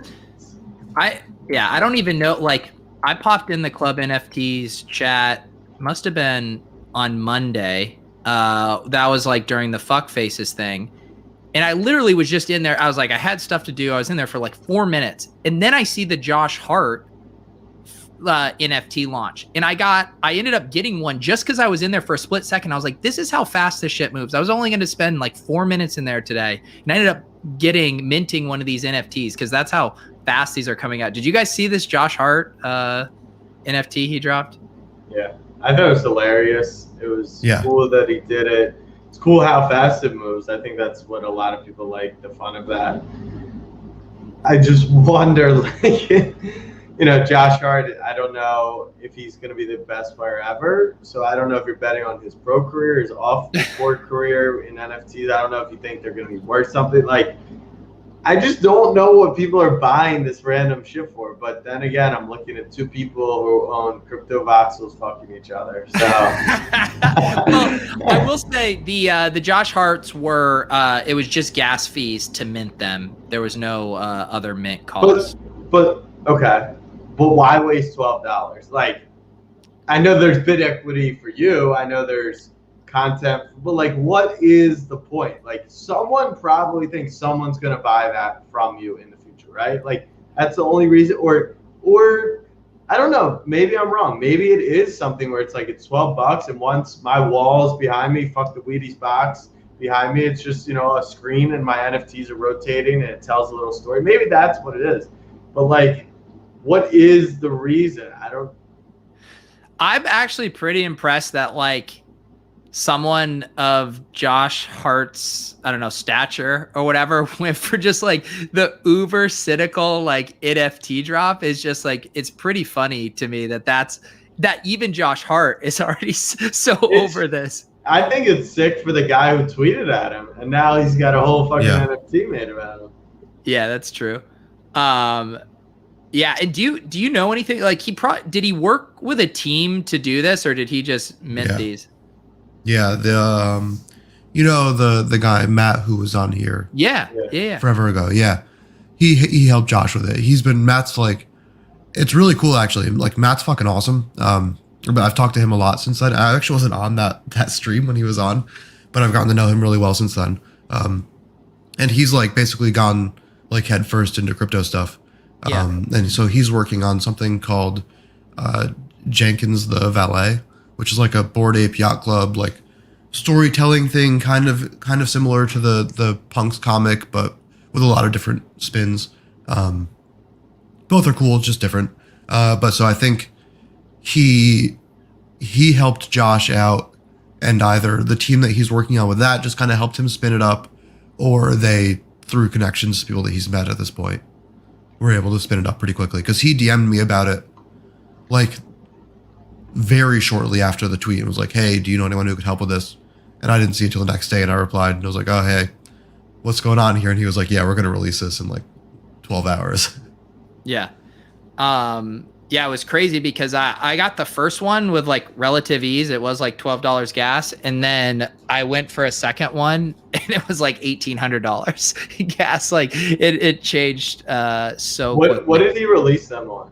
I don't even know. Like, I popped in the Club NFTs chat. Must have been on Monday. That was like during the fuck faces thing. And I literally was just in there. I was like, I had stuff to do. I was in there for like 4 minutes. And then I see the Josh Hart NFT launch. And I ended up getting one just because I was in there for a split second. I was like, this is how fast this shit moves. I was only going to spend like 4 minutes in there today. And I ended up minting one of these NFTs because that's how fast these are coming out. Did you guys see this Josh Hart NFT he dropped? Yeah. I thought it was hilarious. It was Yeah. cool that he did it. It's cool how fast it moves. I think that's what a lot of people like, the fun of that. I just wonder, like, Josh Hart, I don't know if he's going to be the best player ever. So I don't know if you're betting on his pro career, his off-board career in NFTs. I don't know if you think they're going to be worth something. Like, I just don't know what people are buying this random shit for. But then again, I'm looking at two people who own crypto voxels fucking each other. So Well, I will say the Josh Harts were it was just gas fees to mint them. There was no other mint costs. But okay. But why waste $12? Like, I know there's bid equity for you. I know there's content, but like, what is the point? Like, someone probably thinks someone's gonna buy that from you in the future, right? Like, that's the only reason. Or I don't know. Maybe I'm wrong. Maybe it is something where it's like it's $12, and once my wall's behind me, fuck the Wheaties box behind me, it's just a screen, and my NFTs are rotating, and it tells a little story. Maybe that's what it is. But like, what is the reason? I'm actually pretty impressed that like someone of Josh Hart's, I don't know, stature or whatever went for just like the uber cynical like NFT drop. Is just like, it's pretty funny to me that even Josh Hart is already so over this. I think it's sick for the guy who tweeted at him, and now he's got a whole fucking NFT made about him. Yeah, that's true. Yeah, and do you know anything? Like, did he work with a team to do this, or did he just mint these? Yeah, the the guy Matt who was on here. Yeah. Forever ago. Yeah, he helped Josh with it. Matt's like, it's really cool actually. Like, Matt's fucking awesome. But I've talked to him a lot since then. I actually wasn't on that stream when he was on, but I've gotten to know him really well since then. And he's like basically gone like head first into crypto stuff. And so he's working on something called Jenkins the Valet, which is like a Bored Ape Yacht Club like storytelling thing, kind of similar to the Punks comic, but with a lot of different spins. Both are cool, just different. But so I think he helped Josh out, and either the team that he's working on with that just kind of helped him spin it up, or they, through connections to people that he's met at this point, were able to spin it up pretty quickly. Because he DM'd me about it like very shortly after the tweet and was like, hey, do you know anyone who could help with this? And I didn't see it till the next day, and I replied and I was like, oh, hey, what's going on here? And he was like, yeah, we're going to release this in like 12 hours. Yeah. Yeah, it was crazy because I got the first one with like relative ease. It was like $12 gas. And then I went for a second one and it was like $1,800 gas. Like it changed so quickly. What did he release them on?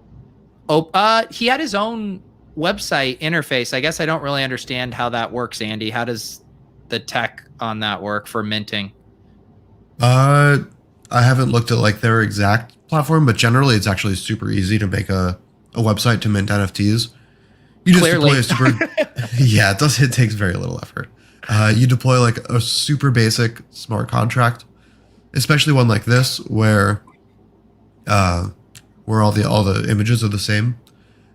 Oh, he had his own website interface. I guess I don't really understand how that works, Andy. How does the tech on that work for minting? I haven't looked at like their exact platform, but generally it's actually super easy to make a website to mint NFTs. You just deploy a super yeah, it takes very little effort. You deploy like a super basic smart contract, especially one like this where all the images are the same,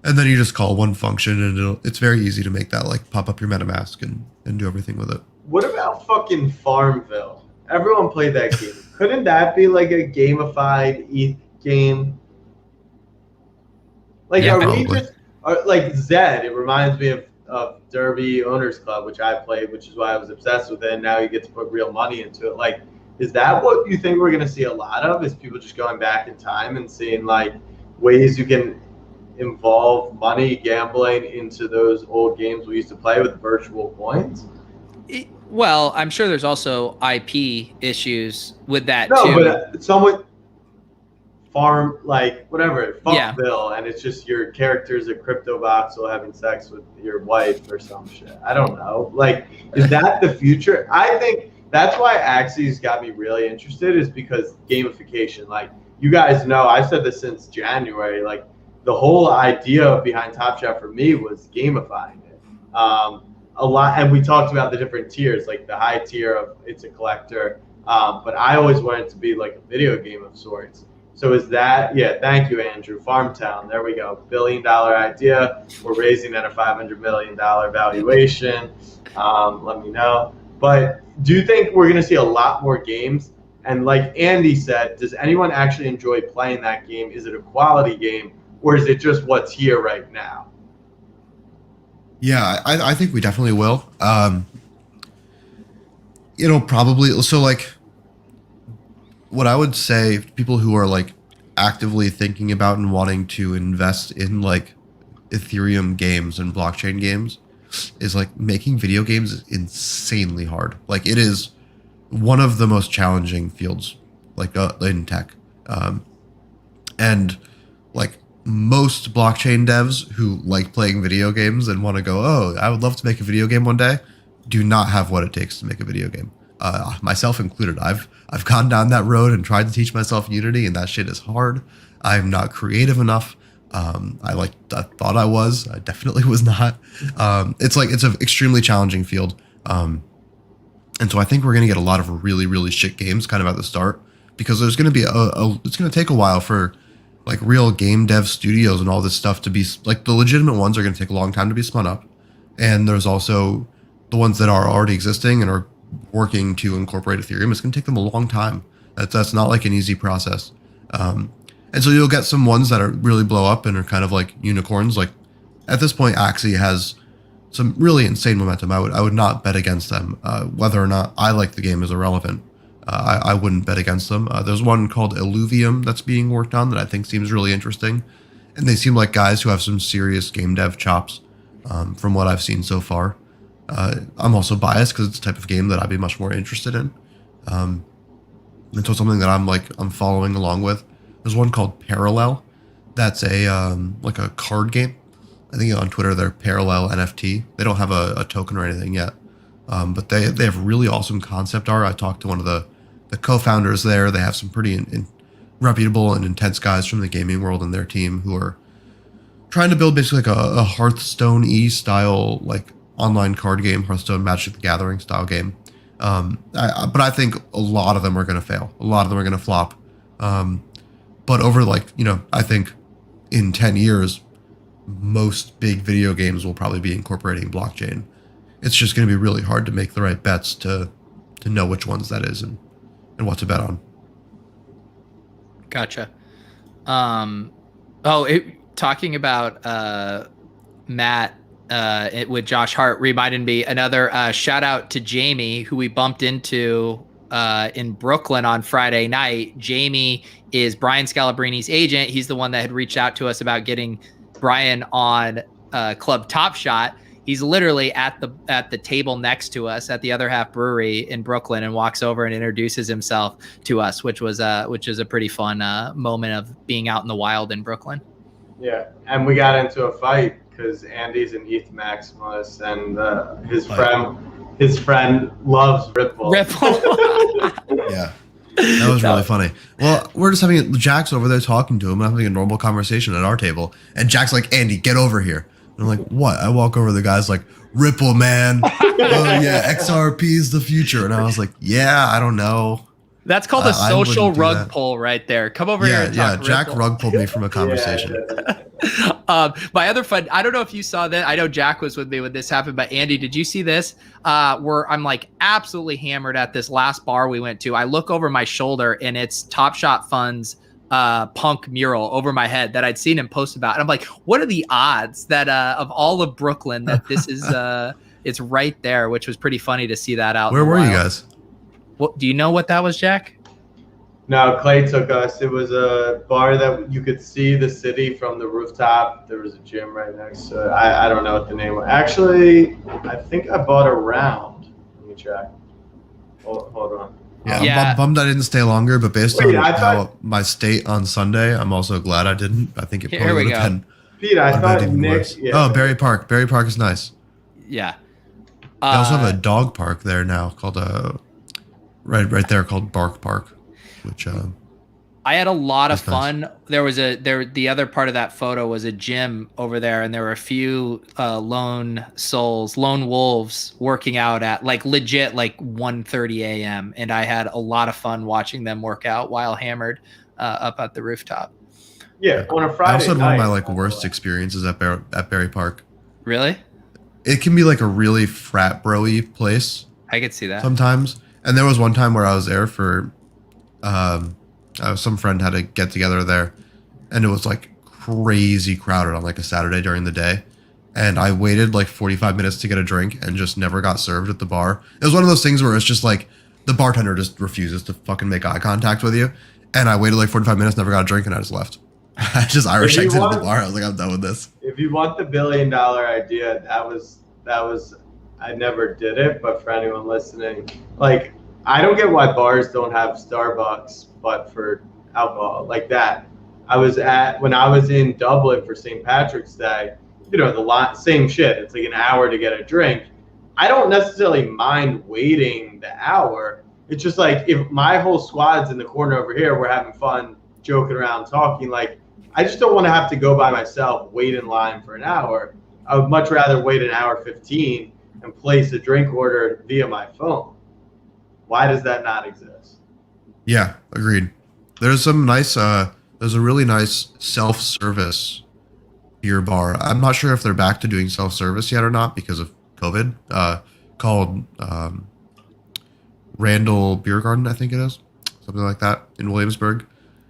and then you just call one function and it's very easy to make that like pop up your MetaMask and do everything with it. What about fucking Farmville? Everyone played that game. Couldn't that be like a gamified game? Like, yeah, like Zed, it reminds me of Derby Owners Club, which I played, which is why I was obsessed with it, and now you get to put real money into it. Like, is that what you think we're going to see a lot of, is people just going back in time and seeing, like, ways you can involve money gambling into those old games we used to play with virtual coins? Well, I'm sure there's also IP issues with that No, too. but someone farm like whatever Yeah. Fuckville, and it's just your character's a crypto voxel having sex with your wife or some shit. I don't know. Like, is that the future? I think that's why Axie's got me really interested, is because gamification. Like, you guys know, I said this since January. Like, the whole idea behind Top Shot for me was gamifying it. A lot, and we talked about the different tiers, like the high tier of it's a collector, but I always wanted it to be like a video game of sorts. So is that, yeah, thank you, Andrew. Farmtown, there we go. $1 billion idea. We're raising at a $500 million valuation. Let me know. But do you think we're going to see a lot more games? And like Andy said, does anyone actually enjoy playing that game? Is it a quality game, or is it just what's here right now? Yeah, I think we definitely will. It'll probably, so like, what I would say, people who are like actively thinking about and wanting to invest in like Ethereum games and blockchain games, is like making video games is insanely hard. Like, it is one of the most challenging fields, like in tech. And like most blockchain devs who like playing video games and want to go, oh, I would love to make a video game one day, do not have what it takes to make a video game. Myself included. I've gone down that road and tried to teach myself Unity, and that shit is hard. I'm not creative enough. I thought I was. I definitely was not. It's an extremely challenging field. And so I think we're going to get a lot of really, really shit games kind of at the start, because there's going to be it's going to take a while for like real game dev studios and all this stuff to be like, the legitimate ones are going to take a long time to be spun up. And there's also the ones that are already existing and are working to incorporate Ethereum. It's going to take them a long time. That's not like an easy process. And so you'll get some ones that are really blow up and are kind of like unicorns. Like at this point, Axie has some really insane momentum. I would not bet against them. Whether or not I like the game is irrelevant. I wouldn't bet against them. There's one called Illuvium that's being worked on that I think seems really interesting. And they seem like guys who have some serious game dev chops from what I've seen so far. I'm also biased because it's the type of game that I'd be much more interested in. And so something that I'm following along with. There's one called Parallel. That's a like a card game. I think on Twitter they're Parallel NFT. They don't have a token or anything yet. But they have really awesome concept art. I talked to one of the co-founders there. They have some pretty reputable and intense guys from the gaming world in their team who are trying to build basically like a Hearthstone-y style, like online card game, Hearthstone Magic the Gathering style game. But I think a lot of them are going to fail. A lot of them are going to flop. But over I think in 10 years, most big video games will probably be incorporating blockchain. It's just going to be really hard to make the right bets to know which ones that is and what to bet on. Gotcha. Talking about Matt with Josh Hart reminded me another shout out to Jamie, who we bumped into in Brooklyn on Friday night. Jamie is Brian Scalabrini's agent. He's the one that had reached out to us about getting Brian on Club Top Shot. He's literally at the table next to us at the Other Half Brewery in Brooklyn, and walks over and introduces himself to us, which is a pretty fun moment of being out in the wild in Brooklyn. Yeah, and we got into a fight because Andy's an ETH maximalist, and his friend loves Ripple. Yeah. That was really funny. Well, we're just having Jack's over there talking to him, and having a normal conversation at our table, and Jack's like, "Andy, get over here." And I'm like, "What?" I walk over, the guy's like, "Ripple, man. Oh yeah, XRP is the future." And I was like, "Yeah, I don't know." That's called a social rug pull right there. Come over here and talk. Jack rug pulled me from a conversation. My other friend, I don't know if you saw that. I know Jack was with me when this happened, but Andy, did you see this? Where I'm like absolutely hammered at this last bar we went to. I look over my shoulder and it's Top Shot Fund's punk mural over my head that I'd seen him post about. And I'm like, what are the odds that of all of Brooklyn that this is it's right there, which was pretty funny to see that out. Where were you guys? What, do you know what that was, Jack? No, Clay took us. It was a bar that you could see the city from the rooftop. There was a gym right next to it. I don't know what the name was. Actually, I think I bought a round. Let me check. Hold on. Yeah, I'm bummed I didn't stay longer, but based Wait, on I thought- my state on Sunday, I'm also glad I didn't. I think it Here probably we would have go. been Pete, I a bit thought even Nick. worse. Yeah, Oh, Berry Park. Berry Park is nice. Yeah. They also have a dog park there now called right there called Bark Park, which I had a lot of That's nice. fun. The other part of that photo was a gym over there, and there were a few lone wolves working out at like legit like 1:30 a.m. And I had a lot of fun watching them work out while hammered up at the rooftop. Yeah, on a Friday I also had night. one of my like worst experiences at Berry Park. Really? It can be like a really frat bro-y place I could see that. sometimes. And there was one time where I was there for some friend had a get together there, and it was like crazy crowded on like a Saturday during the day. And I waited like 45 minutes to get a drink and just never got served at the bar. It was one of those things where it's just like the bartender just refuses to fucking make eye contact with you. And I waited like 45 minutes, never got a drink, and I just left. I just Irish If you exited the want- bar. I was like, I'm done with this. If you want the $1 billion idea, that was I never did it, but for anyone listening, like I don't get why bars don't have Starbucks, but for alcohol like that. When I was in Dublin for St. Patrick's Day, the same shit. It's like an hour to get a drink. I don't necessarily mind waiting the hour. It's just like if my whole squad's in the corner over here, we're having fun, joking around, talking. Like I just don't want to have to go by myself, wait in line for an hour. I would much rather wait an hour 15 and place a drink order via my phone. Why does that not exist? Yeah, agreed. There's some nice, there's a really nice self-service beer bar. I'm not sure if they're back to doing self-service yet or not because of COVID, called Randall Beer Garden, I think it is. Something like that in Williamsburg.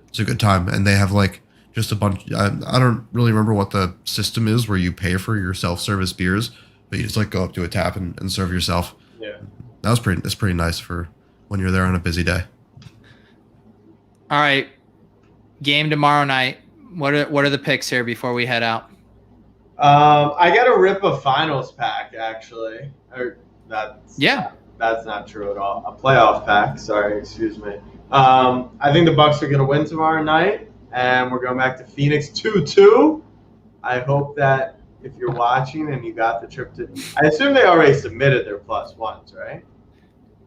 It's a good time. And they have like just a bunch, I don't really remember what the system is where you pay for your self-service beers, but you just like go up to a tap and serve yourself. Yeah. That's pretty nice for when you're there on a busy day. All right. Game tomorrow night. What are the picks here before we head out? I got to rip a finals pack actually. That's not true at all. A playoff pack. Sorry, excuse me. I think the Bucks are going to win tomorrow night, and we're going back to Phoenix 2-2. I hope that if you're watching and you got the trip to, I assume they already submitted their +1s, right?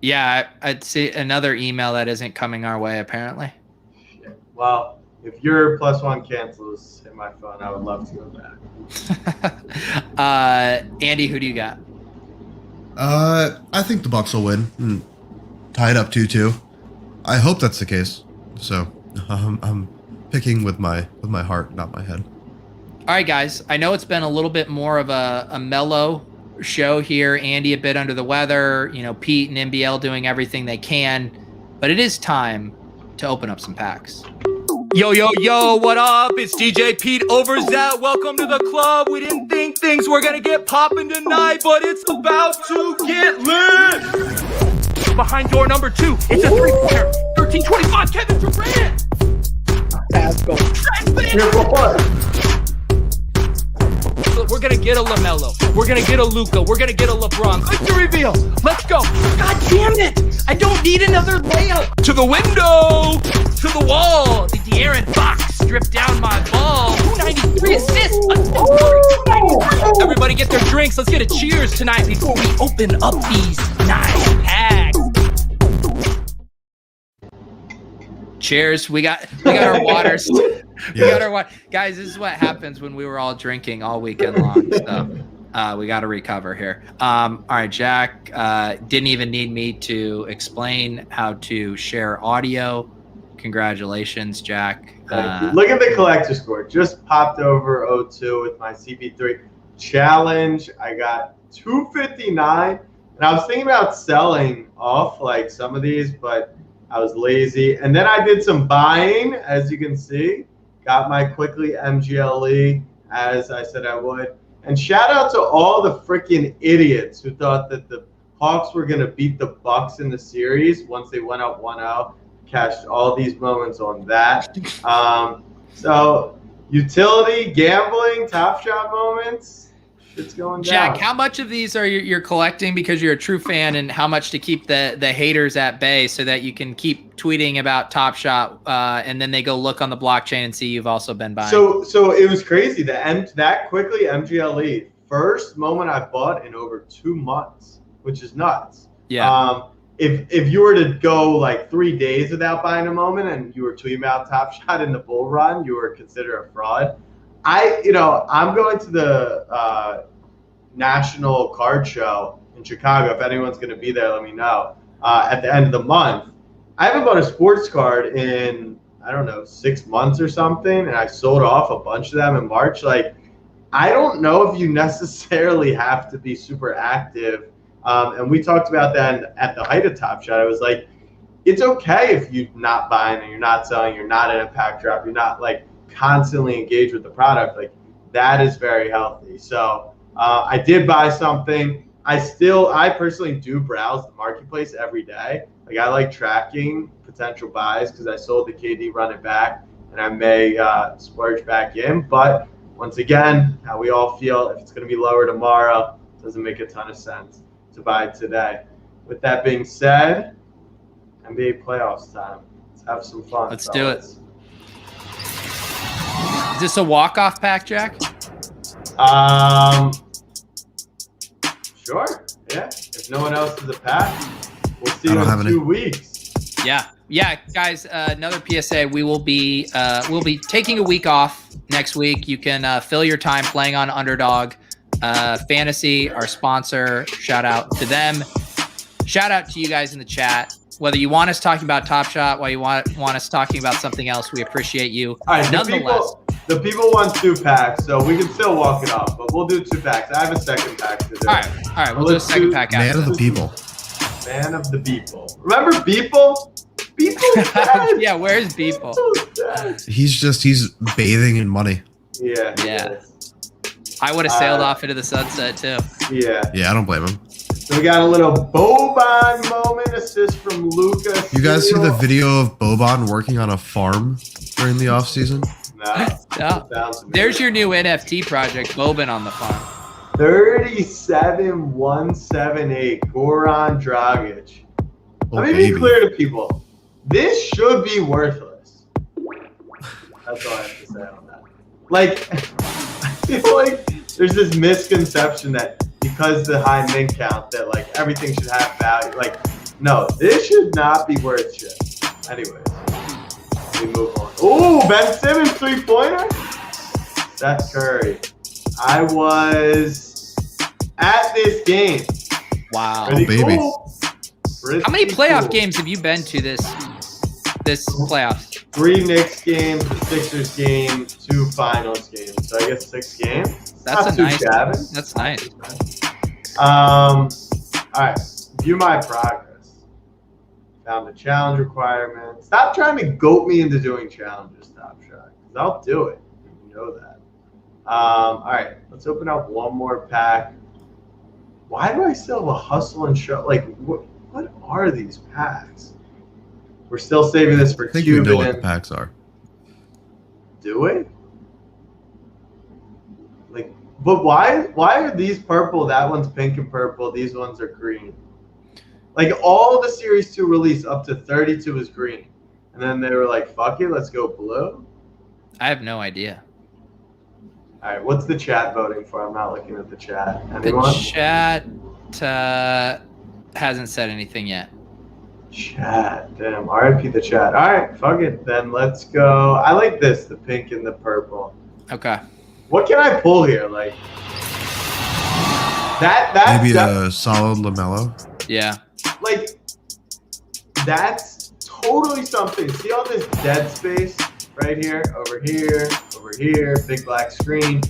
Yeah, I'd see another email that isn't coming our way apparently. Shit. Well, if your +1 cancels in my phone, I would love to go back. Andy, who do you got? I think the Bucks will win. Tied up 2-2. I hope that's the case. So I'm picking with my heart, not my head. All right, guys. I know it's been a little bit more of a mellow show here. Andy a bit under the weather. Pete and NBL doing everything they can, but it is time to open up some packs. Yo, what up? It's DJ Pete over Zat. Welcome to the club. We didn't think things were gonna get popping tonight, but it's about to get lit. Behind door number 2, it's a 3-pointer. 13-25, Kevin Durant. Pass go. We're gonna get a LaMelo. We're gonna get a Luka. We're gonna get a LeBron. Click the reveal. Let's go. God damn it! I don't need another layup. To the window. To the wall. The De'Aaron Fox stripped down my ball. 293 assists. Everybody get their drinks. Let's get a cheers tonight before we open up these nice packs. Cheers. We got our waters. We got our water. Guys, this is what happens when we were all drinking all weekend long. So we got to recover here. All right, Jack didn't even need me to explain how to share audio. Congratulations, Jack. Look at the collector score. Just popped over 0-2 with my CP3 challenge. I got 259, and I was thinking about selling off like some of these, but I was lazy. And then I did some buying, as you can see. Got my quickly MGLE, as I said I would. And shout out to all the freaking idiots who thought that the Hawks were going to beat the Bucks in the series once they went up 1-0. catch all these moments on that. So utility, gambling, Top Shot moments. Shit's going down. Jack, how much of these are you're collecting because you're a true fan, and how much to keep the haters at bay so that you can keep tweeting about Top Shot, and then they go look on the blockchain and see you've also been buying? So it was crazy that quickly. MGLE, first moment I bought in over 2 months, which is nuts. Yeah. If you were to go like 3 days without buying a moment and you were tweeting about Top Shot in the bull run, you were considered a fraud. I'm going to the National Card Show in Chicago. If anyone's going to be there, let me know. At the end of the month, I haven't bought a sports card in, I don't know, 6 months or something, and I sold off a bunch of them in March. Like, I don't know if you necessarily have to be super active. And we talked about that at the height of Top Shot. I was like, it's okay if you're not buying and you're not selling, you're not in a pack drop, you're not like constantly engaged with the product. Like, that is very healthy. So I did buy something. I personally do browse the marketplace every day. Like, I like tracking potential buys because I sold the KD, run it back, and I may splurge back in. But once again, how we all feel, if it's going to be lower tomorrow, it doesn't make a ton of sense to buy today. With that being said, NBA playoffs time. Let's have some fun. Let's do it. Is this a walk-off pack, Jack? Sure. Yeah. If no one else is a pack, we'll see you in 2 weeks. Yeah, guys. Another PSA. We'll be taking a week off next week. You can fill your time playing on Underdog Fantasy, our sponsor. Shout out to them. Shout out to you guys in the chat. Whether you want us talking about Top Shot, whether you want us talking about something else, we appreciate you. All right, nonetheless. The people want 2 packs, so we can still walk it off, but we'll do 2 packs. I have a second pack to do. All right, we'll do a second pack after. Man of the people. Man of the people. Remember Beeple? Beeple's dead. Yeah, where's Beeple? He's bathing in money. Yeah. I would have sailed off into the sunset too. Yeah, I don't blame him. So we got a little Boban moment assist from Luca. You guys see the video of Boban working on a farm during the offseason? No. There's your new NFT project, Boban on the farm. 37,178, Goran Dragic. Let me be clear to people. This should be worthless. That's all I have to say on that. Like, I feel like there's this misconception that because the high mint count that like everything should have value. Like, no, this should not be worth shit. Anyways, we move on. Ooh, Ben Simmons 3-pointer. Seth Curry. I was at this game. Wow. Oh, baby. Cool. How many playoff games have you been to this playoffs? 3 Knicks games, a Sixers game, 2 finals games. So I guess 6 games. That's nice. That's nice. All right. View my progress. Found a challenge requirement. Stop trying to goat me into doing challenges, Top Shot. Because I'll do it. You know that. All right. Let's open up one more pack. Why do I still have a hustle and show? Like, what are these packs? We're still saving this for I think Cuban. we know what the packs are. Do we? Like, but why are these purple? That one's pink and purple. These ones are green. Like, all the Series 2 release up to 32 is green. And then they were like, fuck it, let's go blue. I have no idea. All right, what's the chat voting for? I'm not looking at the chat. Anyone? The chat hasn't said anything yet. Chat, damn. RIP the chat. All right, fuck it. Then let's go. I like this, the pink and the purple. Okay. What can I pull here? Like that. Maybe a solid LaMelo. Yeah. Like, that's totally something. See all this dead space right here, over here, big black screen.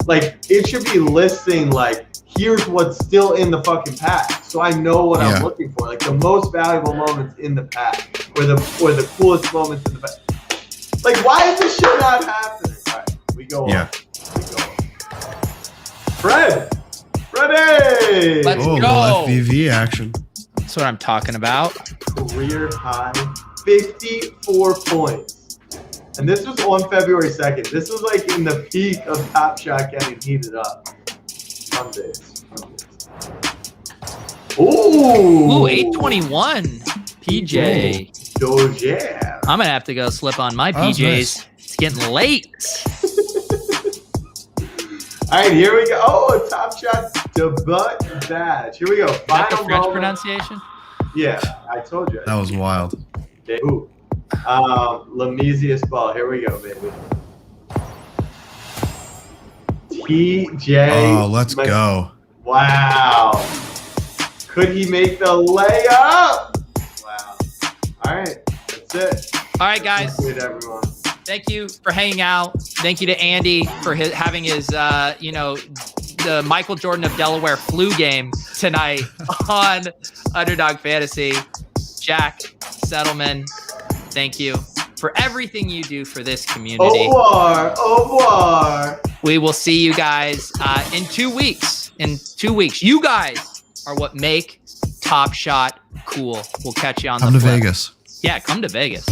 Like, it should be listing like, here's what's still in the fucking pack, so I know what I'm looking for. Like, the most valuable moments in the pack, or the coolest moments in the pack. Like, why is this shit not happening? All right, we go on. We go on. Freddie! Let's go. Little FVV action. That's what I'm talking about. Career high 54 points. And this was on February 2nd. This was like in the peak of Top Shot getting heated up. Fun days. Ooh, 821 PJ. Doge. I'm gonna have to go slip on my That was PJs. nice. It's getting late. All right, here we go. Oh, a Top Shot debut badge. Here we go. Is that the Final French moment. pronunciation? Yeah, I told you. That was wild. Okay, ooh. Lemesius ball. Here we go, baby. TJ. Oh, let's go. Wow. Could he make the layup? Wow. All right, that's it. All right, guys. Good, everyone. Thank you for hanging out. Thank you to Andy for having his, the Michael Jordan of Delaware flu game tonight on Underdog Fantasy. Jack Settleman, thank you for everything you do for this community. Au revoir. We will see you guys in 2 weeks. In 2 weeks. You guys are what make Top Shot cool. We'll catch you on Come the to flip. Vegas. Yeah, come to Vegas.